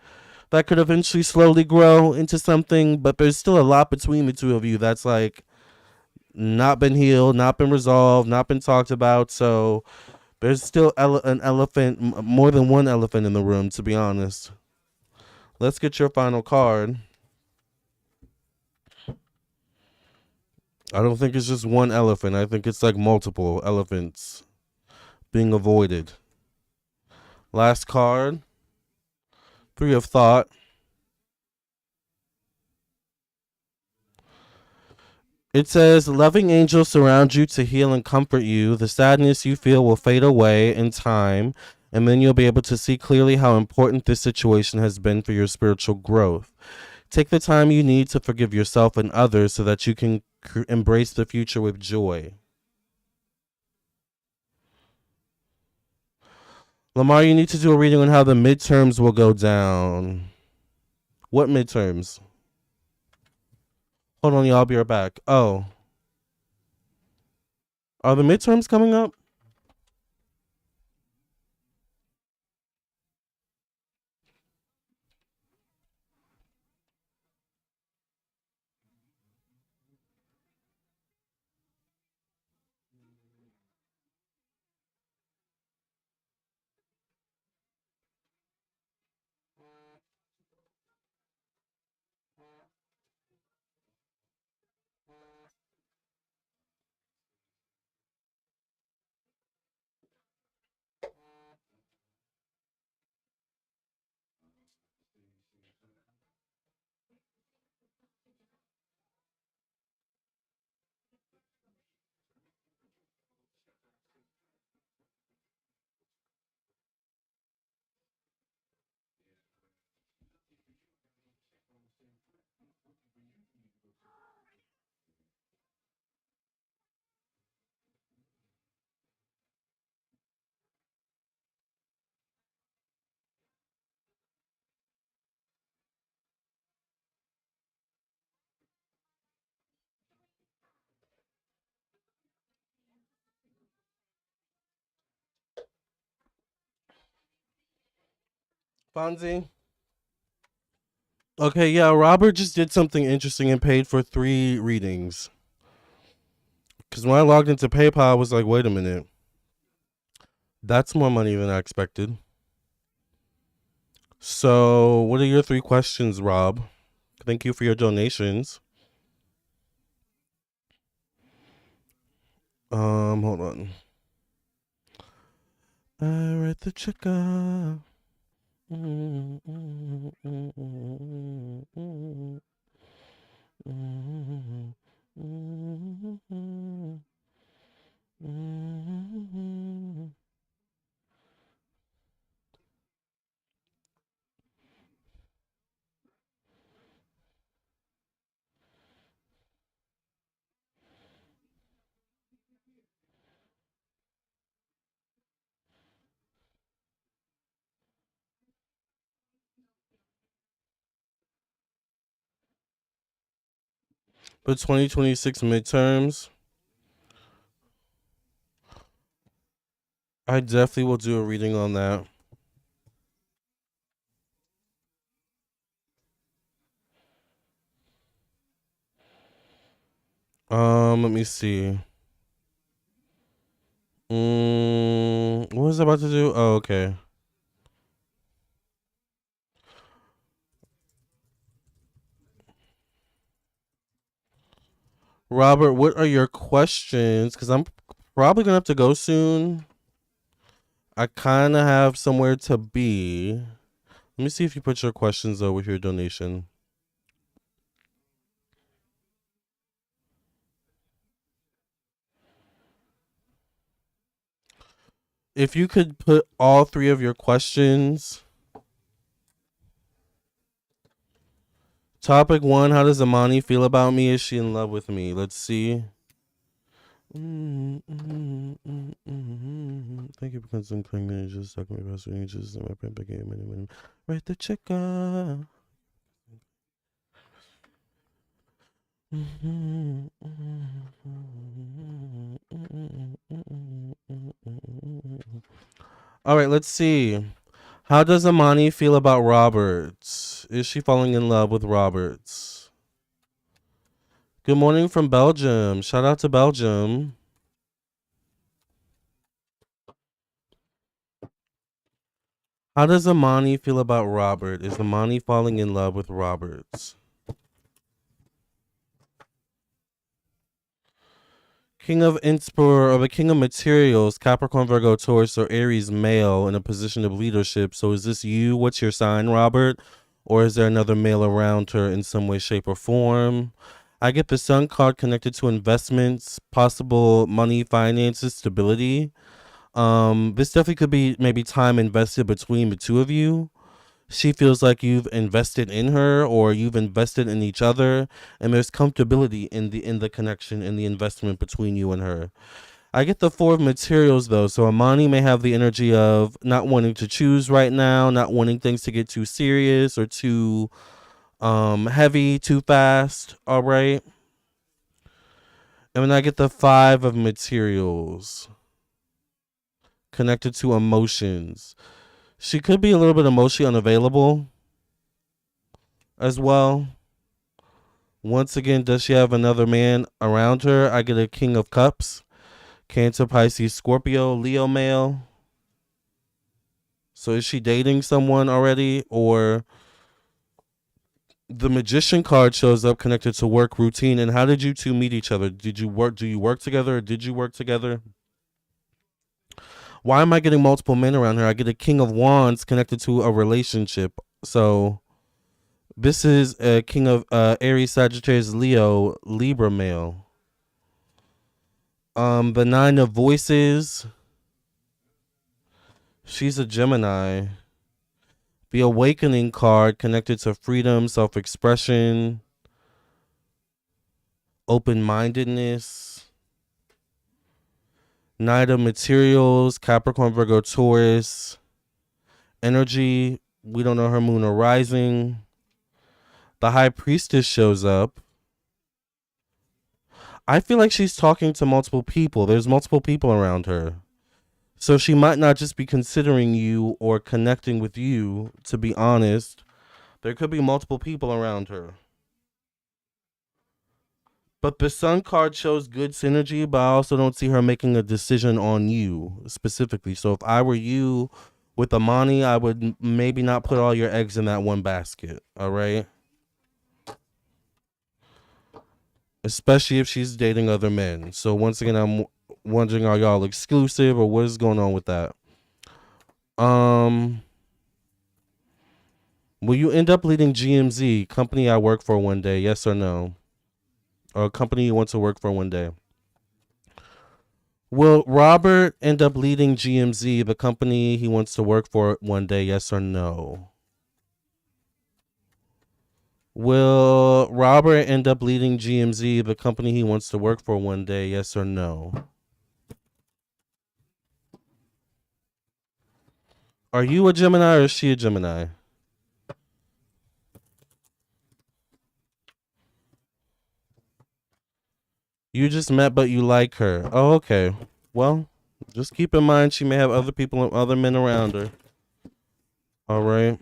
[SPEAKER 1] that could eventually slowly grow into something, but there's still a lot between the two of you that's like not been healed, not been resolved, not been talked about. So there's still an elephant, more than one elephant in the room, to be honest. Let's get your final card. I don't think it's just one elephant. I think it's like multiple elephants being avoided. Last card. Three of Thought. It says, loving angels surround you to heal and comfort you. The sadness you feel will fade away in time, and then you'll be able to see clearly how important this situation has been for your spiritual growth. Take the time you need to forgive yourself and others so that you can embrace the future with joy. Lamarr, you need to do a reading on how the midterms will go down. What midterms? Hold on, y'all. I'll be right back. Oh. Are the midterms coming up? Fonzie? Okay, yeah, Robert just did something interesting and paid for 3 readings. Because when I logged into PayPal, I was like, wait a minute. That's more money than I expected. So, what are your 3 questions, Rob? Thank you for your donations. Hold on. I write the check up. But 2026 midterms, I definitely will do a reading on that. Let me see. What was I about to do? Oh, okay. Robert, what are your questions? Because I'm probably gonna have to go soon. I kind of have somewhere to be. Let me see if you put your questions though with your donation. If you could put all 3 of your questions. Topic 1, how does Amani feel about me? Is she in love with me? Let's see. Thank you for constant claiming just talking about password just my print game. Write the check up. All right, let's see. How does Amani feel about Roberts? Is she falling in love with Roberts? Good morning from Belgium. Shout out to Belgium. How does Amani feel about Robert? Is Amani falling in love with Roberts? King of Inspire or the King of Materials, Capricorn, Virgo, Taurus, or Aries male in a position of leadership. So is this you? What's your sign, Robert? Or is there another male around her in some way, shape, or form? I get the Sun card connected to investments, possible money, finances, stability. This definitely could be maybe time invested between the 2 of you. She feels like you've invested in her or you've invested in each other, and there's comfortability in the connection and the investment between you and her. I get the four of materials though, so Amani may have the energy of not wanting to choose right now, not wanting things to get too serious or too heavy too fast. All right. And then I get the five of materials connected to emotions. She could be a little bit emotionally unavailable as well. Once again, does she have another man around her? I get a King of Cups, Cancer, Pisces, Scorpio, Leo male. So is she dating someone already? Or the Magician card shows up connected to work routine. And how did you two meet each other? Did you work? Do you work together? Or did you work together? Why am I getting multiple men around her? I get a King of Wands connected to a relationship. So this is a King of Aries, Sagittarius, Leo, Libra male. The Nine of Voices. She's a Gemini. The Awakening card connected to freedom, self-expression, open-mindedness. Knight of Materials, Capricorn, Virgo, Taurus. Energy, we don't know her moon or rising. The High Priestess shows up. I feel like she's talking to multiple people. There's multiple people around her. So she might not just be considering you or connecting with you, to be honest. There could be multiple people around her. But the Sun card shows good synergy, but I also don't see her making a decision on you specifically. So if I were you with Amani, I would maybe not put all your eggs in that one basket. All right. Especially if she's dating other men. So once again, I'm wondering, are y'all exclusive or what is going on with that? Will you end up leading GMZ, company I work for one day? Yes or no? Or a company you want to work for one day? Will Robert end up leading GMZ, the company he wants to work for one day? Yes or no? Will Robert end up leading GMZ, the company he wants to work for one day? Yes or no? Are you a Gemini or is she a Gemini? You just met, but you like her. Oh, okay. Well, just keep in mind she may have other people and other men around her. All right.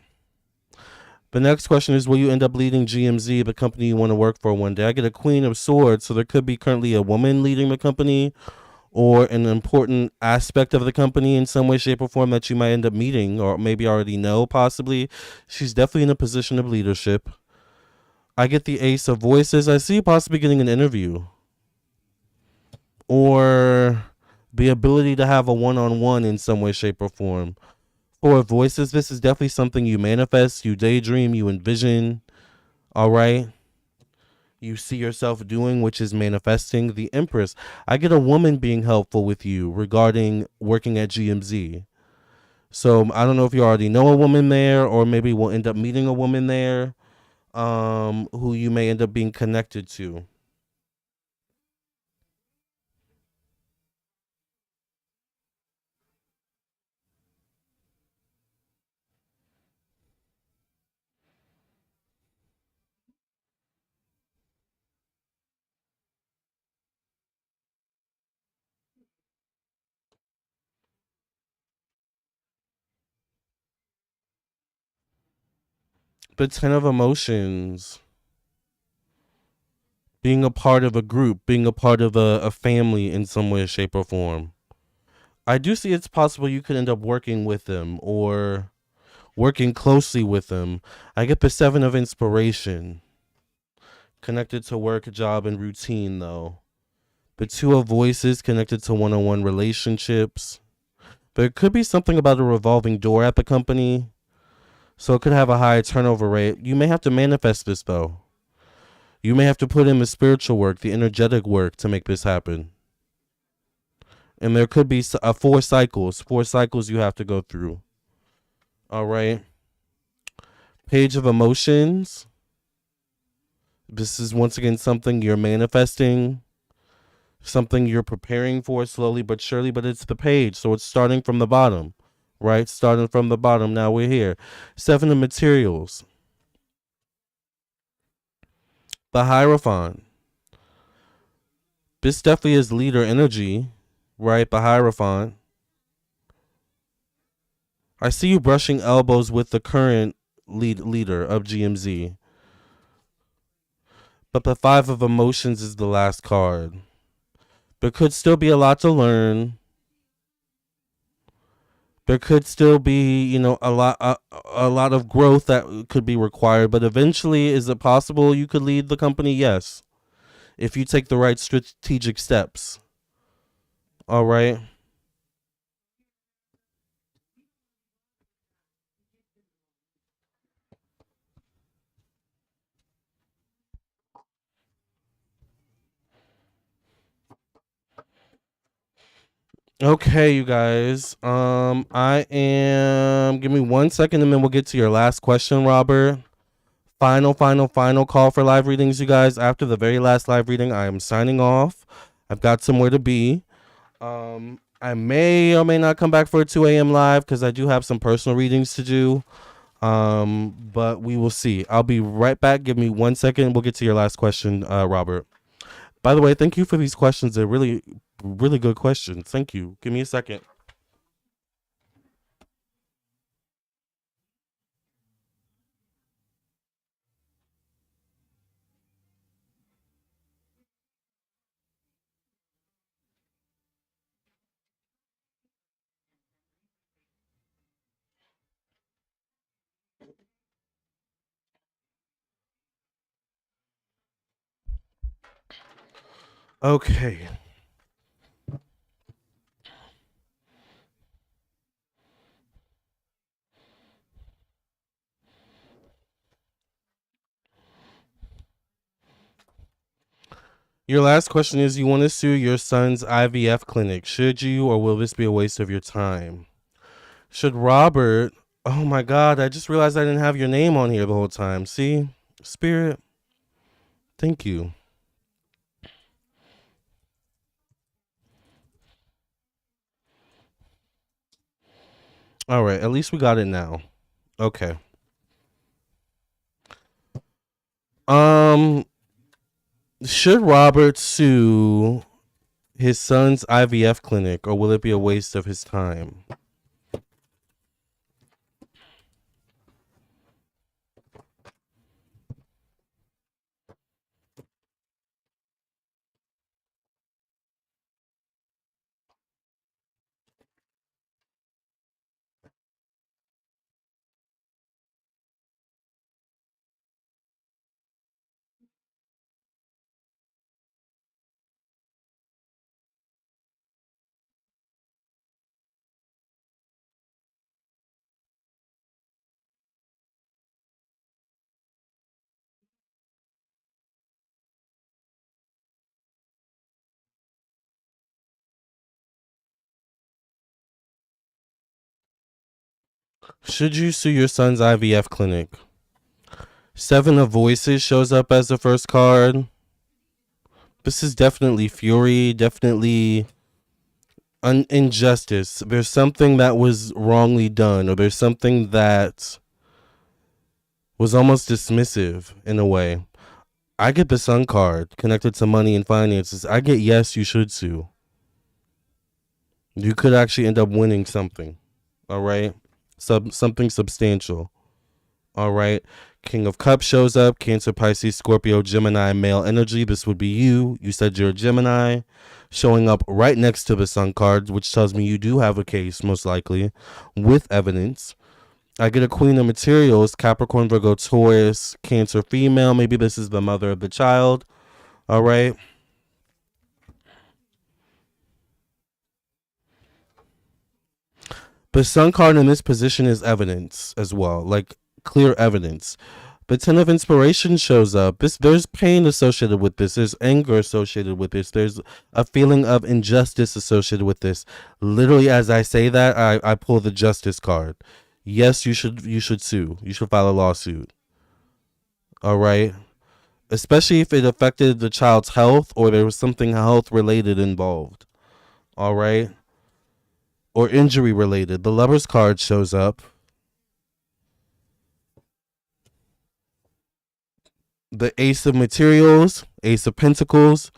[SPEAKER 1] The next question is, will you end up leading GMZ, the company you want to work for one day? I get a Queen of Swords, so there could be currently a woman leading the company or an important aspect of the company in some way, shape, or form that you might end up meeting or maybe already know, possibly. She's definitely in a position of leadership. I get the Ace of Voices. I see you possibly getting an interview or the ability to have a one-on-one in some way, shape, or form. For Voices, this is definitely something you manifest, you daydream, you envision. All right. You see yourself doing, which is manifesting. The Empress. I get a woman being helpful with you regarding working at GMZ. So I don't know if you already know a woman there, or maybe we'll end up meeting a woman there, who you may end up being connected to. The Ten of Emotions. Being a part of a group, being a part of a family in some way, shape, or form. I do see it's possible you could end up working with them or working closely with them. I get the Seven of Inspiration connected to work, job, and routine, though. The Two of Voices connected to one-on-one relationships. There could be something about a revolving door at the company, so it could have a high turnover rate. You may have to manifest this, though. You may have to put in the spiritual work, the energetic work to make this happen. And there could be four cycles you have to go through. All right. Page of Emotions. This is once again something you're manifesting, something you're preparing for slowly but surely, but it's the page. So it's starting from the bottom, right? Starting from the bottom. Now we're here. Seven of Materials. The Hierophant. This definitely is leader energy, right? The Hierophant. I see you brushing elbows with the current leader of GMZ. But the Five of Emotions is the last card. There could still be a lot to learn. There could still be, a lot of growth that could be required. But eventually, is it possible you could lead the company? Yes, if you take the right strategic steps. All right. Okay, you guys. I am. Give me 1 second, and then we'll get to your last question, Robert. Final call for live readings, you guys. After the very last live reading, I am signing off. I've got somewhere to be. I may or may not come back for a 2 a.m. live because I do have some personal readings to do. But we will see. I'll be right back. Give me 1 second. We'll get to your last question, Robert. By the way, thank you for these questions. They're really, really good questions. Thank you. Give me a second. Okay. Your last question is, you want to sue your son's IVF clinic. Should you, or will this be a waste of your time? Should Robert? Oh my God, I just realized I didn't have your name on here the whole time. See? Spirit, thank you. All right, at least we got it now. Okay. Um, should Robert sue his son's IVF clinic, or will it be a waste of his time? Should you sue your son's IVF clinic? Seven of Voices shows up as the first card. This is definitely fury, definitely injustice. There's something that was wrongly done, or there's something that was almost dismissive in a way. I get the Sun card connected to money and finances. I get yes, you should sue. You could actually end up winning something. All right? Something substantial. All right? King of Cups shows up. Cancer, Pisces, Scorpio, Gemini, male energy. This would be you. You said you're a Gemini. Showing up right next to the Sun card, which tells me you do have a case, most likely, with evidence. I get a Queen of Materials, Capricorn, Virgo, Taurus, Cancer, female. Maybe this is the mother of the child. All right. The Sun card in this position is evidence as well, like clear evidence. The Ten of Inspiration shows up. There's pain associated with this. There's anger associated with this. There's a feeling of injustice associated with this. Literally, as I say that, I pull the Justice card. yes, you should sue. You should file a lawsuit. All right. Especially if it affected the child's health or there was something health related involved. All right. Or injury related. The lover's card shows up. The ace of materials, ace of pentacles,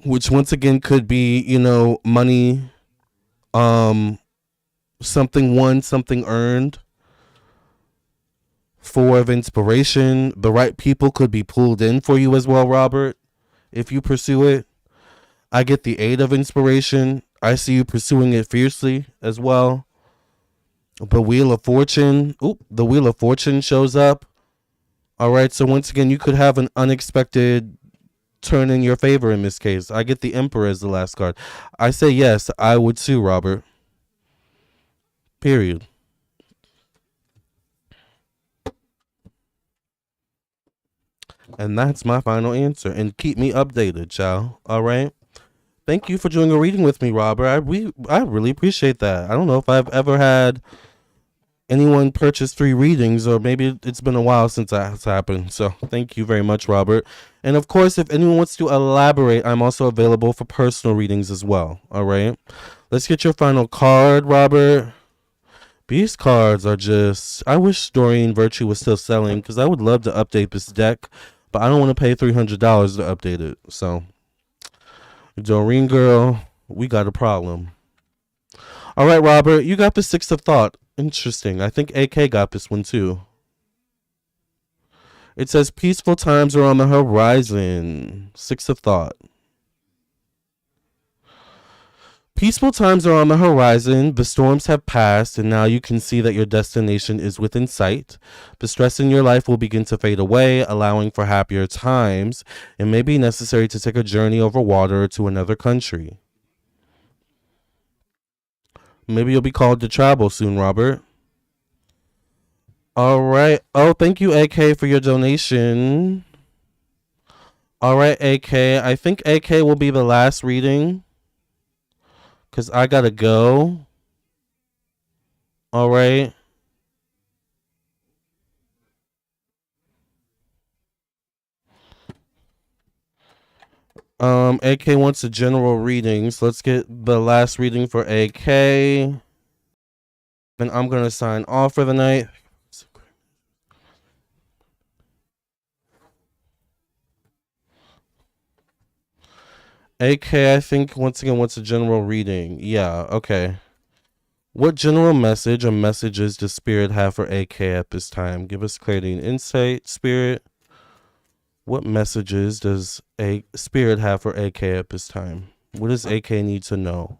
[SPEAKER 1] which once again could be, money, um, something won, something earned. Four of inspiration. The right people could be pulled in for you as well, Robert, if you pursue it. I get the eight of inspiration. I see you pursuing it fiercely as well. The Wheel of Fortune. Oop, the Wheel of Fortune shows up. All right, so once again, you could have an unexpected turn in your favor in this case. I get the Emperor as the last card. I say yes, I would sue, Robert. Period. And that's my final answer. And keep me updated, child. All right? Thank you for doing a reading with me, Robert. I really appreciate that. I don't know if I've ever had anyone purchase 3 readings, or maybe it's been a while since that's happened. So thank you very much, Robert. And of course, if anyone wants to elaborate, I'm also available for personal readings as well. All right. Let's get your final card, Robert. These cards are just, I wish Doreen Virtue was still selling, because I would love to update this deck, but I don't want to pay $300 to update it. So, Doreen girl, we got a problem. All right, Robert, you got the Six of Thought. Interesting. I think AK got this one too. It says peaceful times are on the horizon. Six of Thought. Peaceful times are on the horizon. The storms have passed, and now you can see that your destination is within sight. The stress in your life will begin to fade away, allowing for happier times. It may be necessary to take a journey over water to another country. Maybe you'll be called to travel soon, Robert. All right. Oh, thank you, AK, for your donation. All right, AK. I think AK will be the last reading, because I got to go. All right. AK wants a general reading, so let's get the last reading for AK. Then I'm going to sign off for the night. AK, I think, once again, wants a general reading. Yeah, okay. What general message or messages does Spirit have for AK at this time? Give us clarity and insight, Spirit. What messages does a Spirit have for AK at this time? What does AK need to know?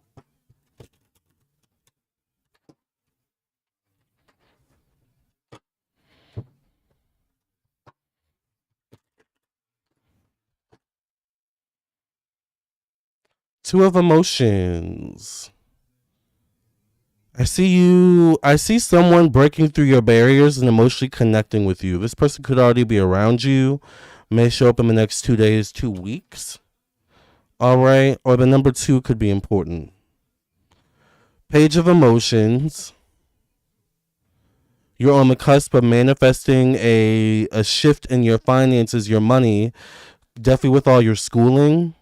[SPEAKER 1] Two of Emotions. I see someone breaking through your barriers and emotionally connecting with you. This person could already be around you, may show up in the next 2 days, 2 weeks. All right. Or the number 2 could be important. Page of Emotions. You're on the cusp of manifesting a shift in your finances, your money, definitely with all your schooling.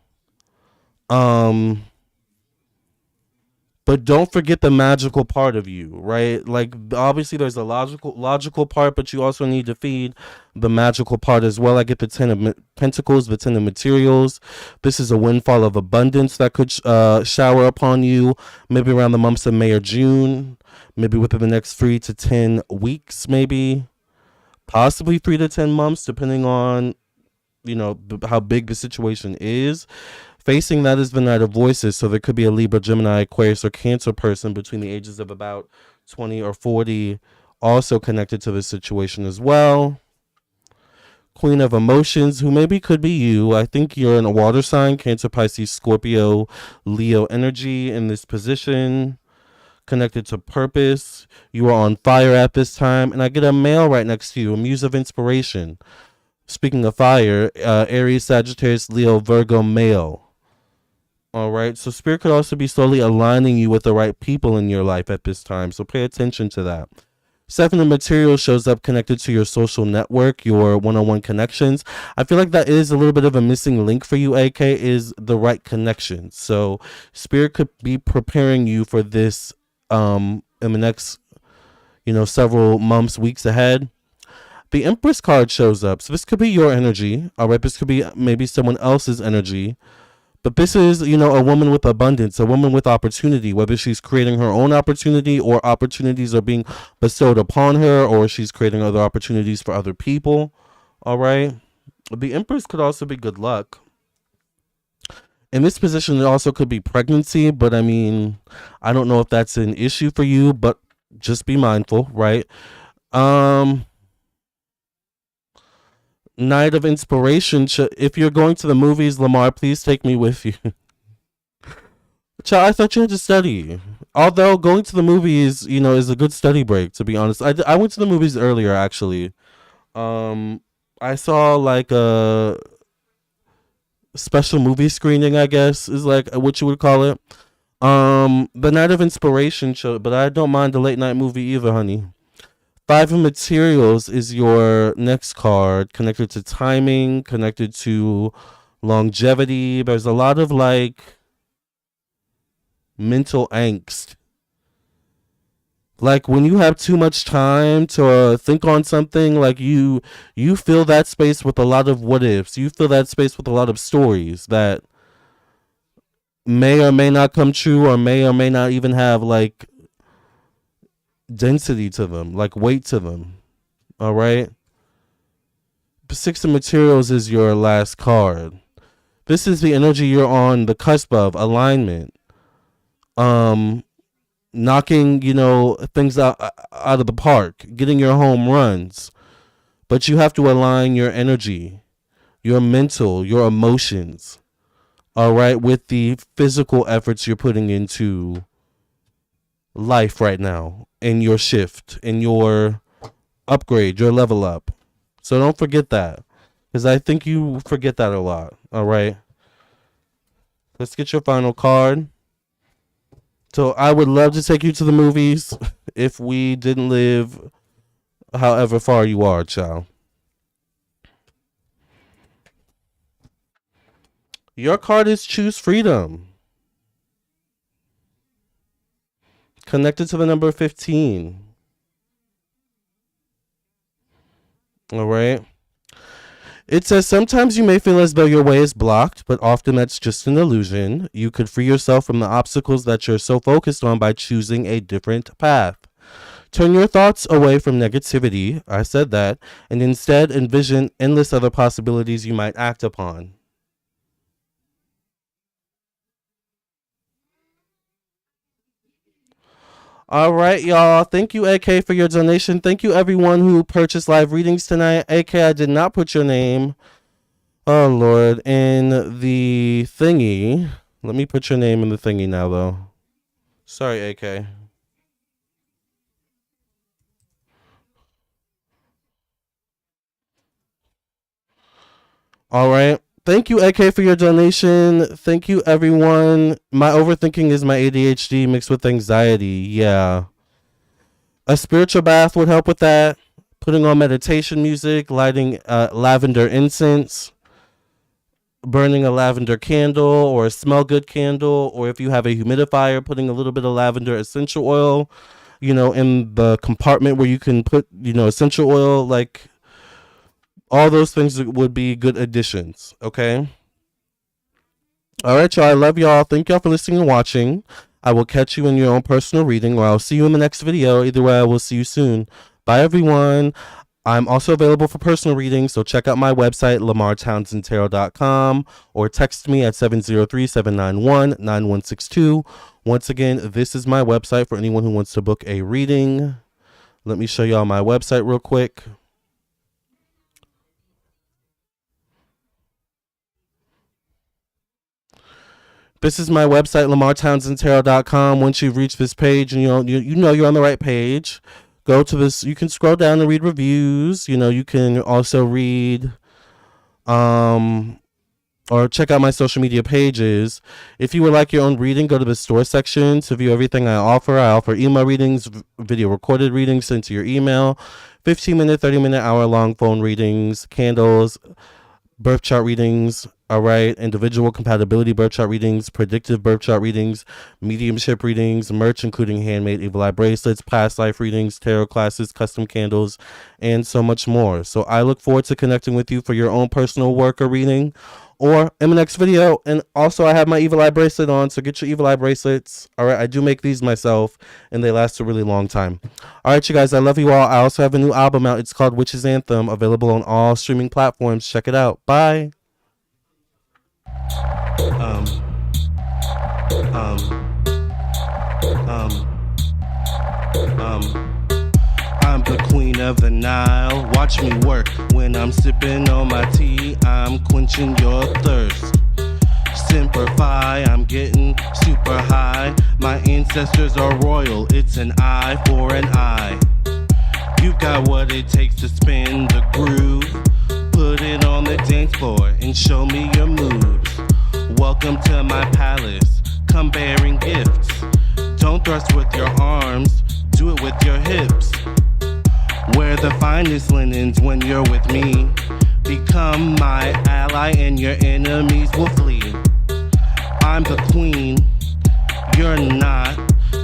[SPEAKER 1] But don't forget the magical part of you, right? Like, obviously there's a logical part, but you also need to feed the magical part as well. I get the 10 of Pentacles, the 10 of Materials. This is a windfall of abundance that could shower upon you, maybe around the months of May or June, maybe within the next 3 to 10 weeks, maybe possibly 3 to 10 months, depending on, how big the situation is. Facing that is the Knight of Voices, so there could be a Libra, Gemini, Aquarius, or Cancer person between the ages of about 20 or 40 also connected to this situation as well. Queen of Emotions, who maybe could be you. I think you're in a water sign, Cancer, Pisces, Scorpio, Leo energy in this position, connected to purpose. You are on fire at this time, and I get a male right next to you, a Muse of Inspiration. Speaking of fire, Aries, Sagittarius, Leo, Virgo, male. All right, so Spirit could also be slowly aligning you with the right people in your life at this time, so pay attention to that. Seven of materials shows up connected to your social network, your one-on-one connections. I feel like that is a little bit of a missing link for you, AK, is the right connection. So spirit could be preparing you for this in the next, several months, weeks ahead. The Empress card shows up. So this could be your energy. All right. This could be maybe someone else's energy. But this is, a woman with abundance, a woman with opportunity, whether she's creating her own opportunity or opportunities are being bestowed upon her or she's creating other opportunities for other people. All right. The Empress could also be good luck. In this position, it also could be pregnancy, but I mean, I don't know if that's an issue for you, but just be mindful, right? Um, Night of Inspiration. If you're going to the movies, Lamarr, please take me with you. Child, I thought you had to study. Although going to the movies, is a good study break. To be honest, I went to the movies earlier. Actually, um, I saw like a special movie screening. I guess is like what you would call it. The Night of Inspiration show, but I don't mind the late night movie either, honey. Five of Materials is your next card, connected to timing, connected to longevity. There's a lot of like mental angst. Like when you have too much time to think on something, like you fill that space with a lot of what ifs. You fill that space with a lot of stories that may or may not come true or may not even have like density to them, like weight to them. All right. Six of Materials is your last card. This is the energy you're on the cusp of alignment. Knocking, things out of the park, getting your home runs. But you have to align your energy, your mental, your emotions, all right, with the physical efforts you're putting into life right now, in your shift, in your upgrade, your level up. So don't forget that, because I think you forget that a lot. All right. Let's get your final card. So I would love to take you to the movies if we didn't live however far you are, child. Your card is Choose Freedom. Connected to the number 15. All right. It says sometimes you may feel as though your way is blocked, but often that's just an illusion. You could free yourself from the obstacles that you're so focused on by choosing a different path. Turn your thoughts away from negativity, I said that, and instead envision endless other possibilities you might act upon. All right, y'all. Thank you, AK, for your donation. Thank you, everyone who purchased live readings tonight. AK, I did not put your name, oh, Lord, in the thingy. Let me put your name in the thingy now, though. Sorry, AK. All right. Thank you, AK, for your donation. Thank you, everyone. My overthinking is my ADHD mixed with anxiety. Yeah. A spiritual bath would help with that. Putting on meditation music, lighting lavender incense, burning a lavender candle or a smell good candle, or if you have a humidifier, putting a little bit of lavender essential oil, in the compartment where you can put, essential oil, like all those things would be good additions. Okay. All right, y'all. I love y'all. Thank y'all for listening and watching. I will catch you in your own personal reading, or I'll see you in the next video. Either way, I will see you soon. Bye, everyone. I'm also available for personal readings, so check out my website, lamartownsendtarot.com, or text me at 703-791-9162. Once again, this is my website for anyone who wants to book a reading. Let me show y'all my website real quick. This is my website, lamartownsendtarot.com. Once you reach this page and you know you're on the right page, go to this. You can scroll down and read reviews. You can also read or check out my social media pages. If you would like your own reading, go to the store section to view everything I offer. I offer email readings, video recorded readings sent to your email, 15-minute, 30-minute, hour-long phone readings, candles, birth chart readings, all right, individual compatibility birth chart readings, predictive birth chart readings, mediumship readings, merch including handmade evil eye bracelets, past life readings, tarot classes, custom candles, and so much more. So I look forward to connecting with you for your own personal work or reading, or in the next video. And also I have my evil eye bracelet on, so get your evil eye bracelets. All right, I do make these myself, and they last a really long time. All right, you guys, I love you all. I also have a new album out. It's called Witch's Anthem, available on all streaming platforms. Check it out. Bye. I'm the queen of the Nile. Watch me work when I'm sipping on my tea. I'm quenching your thirst. Simplify, I'm getting super high. My ancestors are royal. It's an eye for an eye. You've got what it takes to spin the groove. Put it on the dance floor and show me your moves. Welcome to my palace. Come bearing gifts. Don't thrust with your arms. Do it with your hips. Wear the finest linens when you're with me. Become my ally and your enemies will flee. I'm the queen, you're not.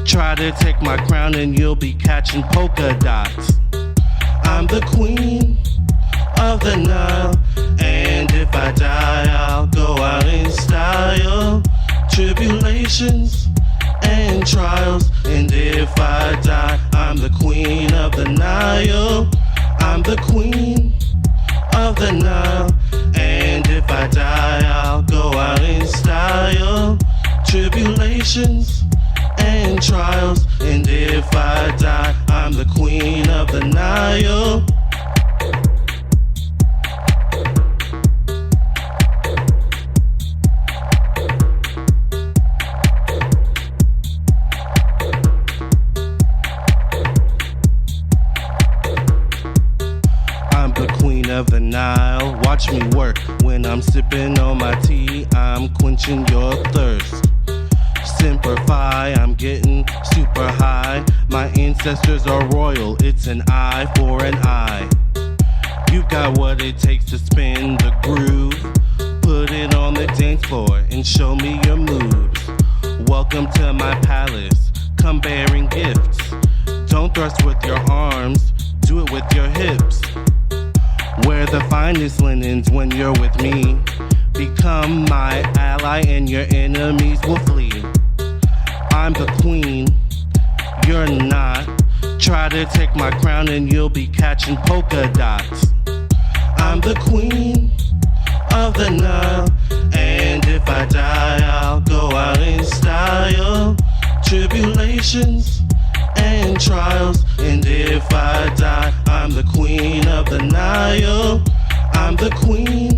[SPEAKER 1] Try to take my crown and you'll be catching polka dots. I'm the queen of the Nile, and if I die, I'll go out in style. Tribulations and trials, and if I die, I'm the queen of the Nile. I'm the queen of the Nile, and if I die, I'll go out in style. Tribulations and trials, and if I die, I'm the queen of the Nile. Of the Nile, watch me work when I'm sipping on my tea. I'm quenching your thirst. Simplify, I'm getting super high. My ancestors are royal. It's an eye for an eye. You've got what it takes to spin the groove. Put it on the dance floor and show me your moves. Welcome to my palace. Come bearing gifts. Don't thrust with your arms. Do it with your hips. Wear the finest linens when you're with me. Become my ally and your enemies will flee. I'm the queen, you're not. Try to take my crown and you'll be catching polka dots. I'm the queen of the Nile, and if I die, I'll go out in style. Tribulations and trials, and if I die, I'm the queen of the Nile. I'm the queen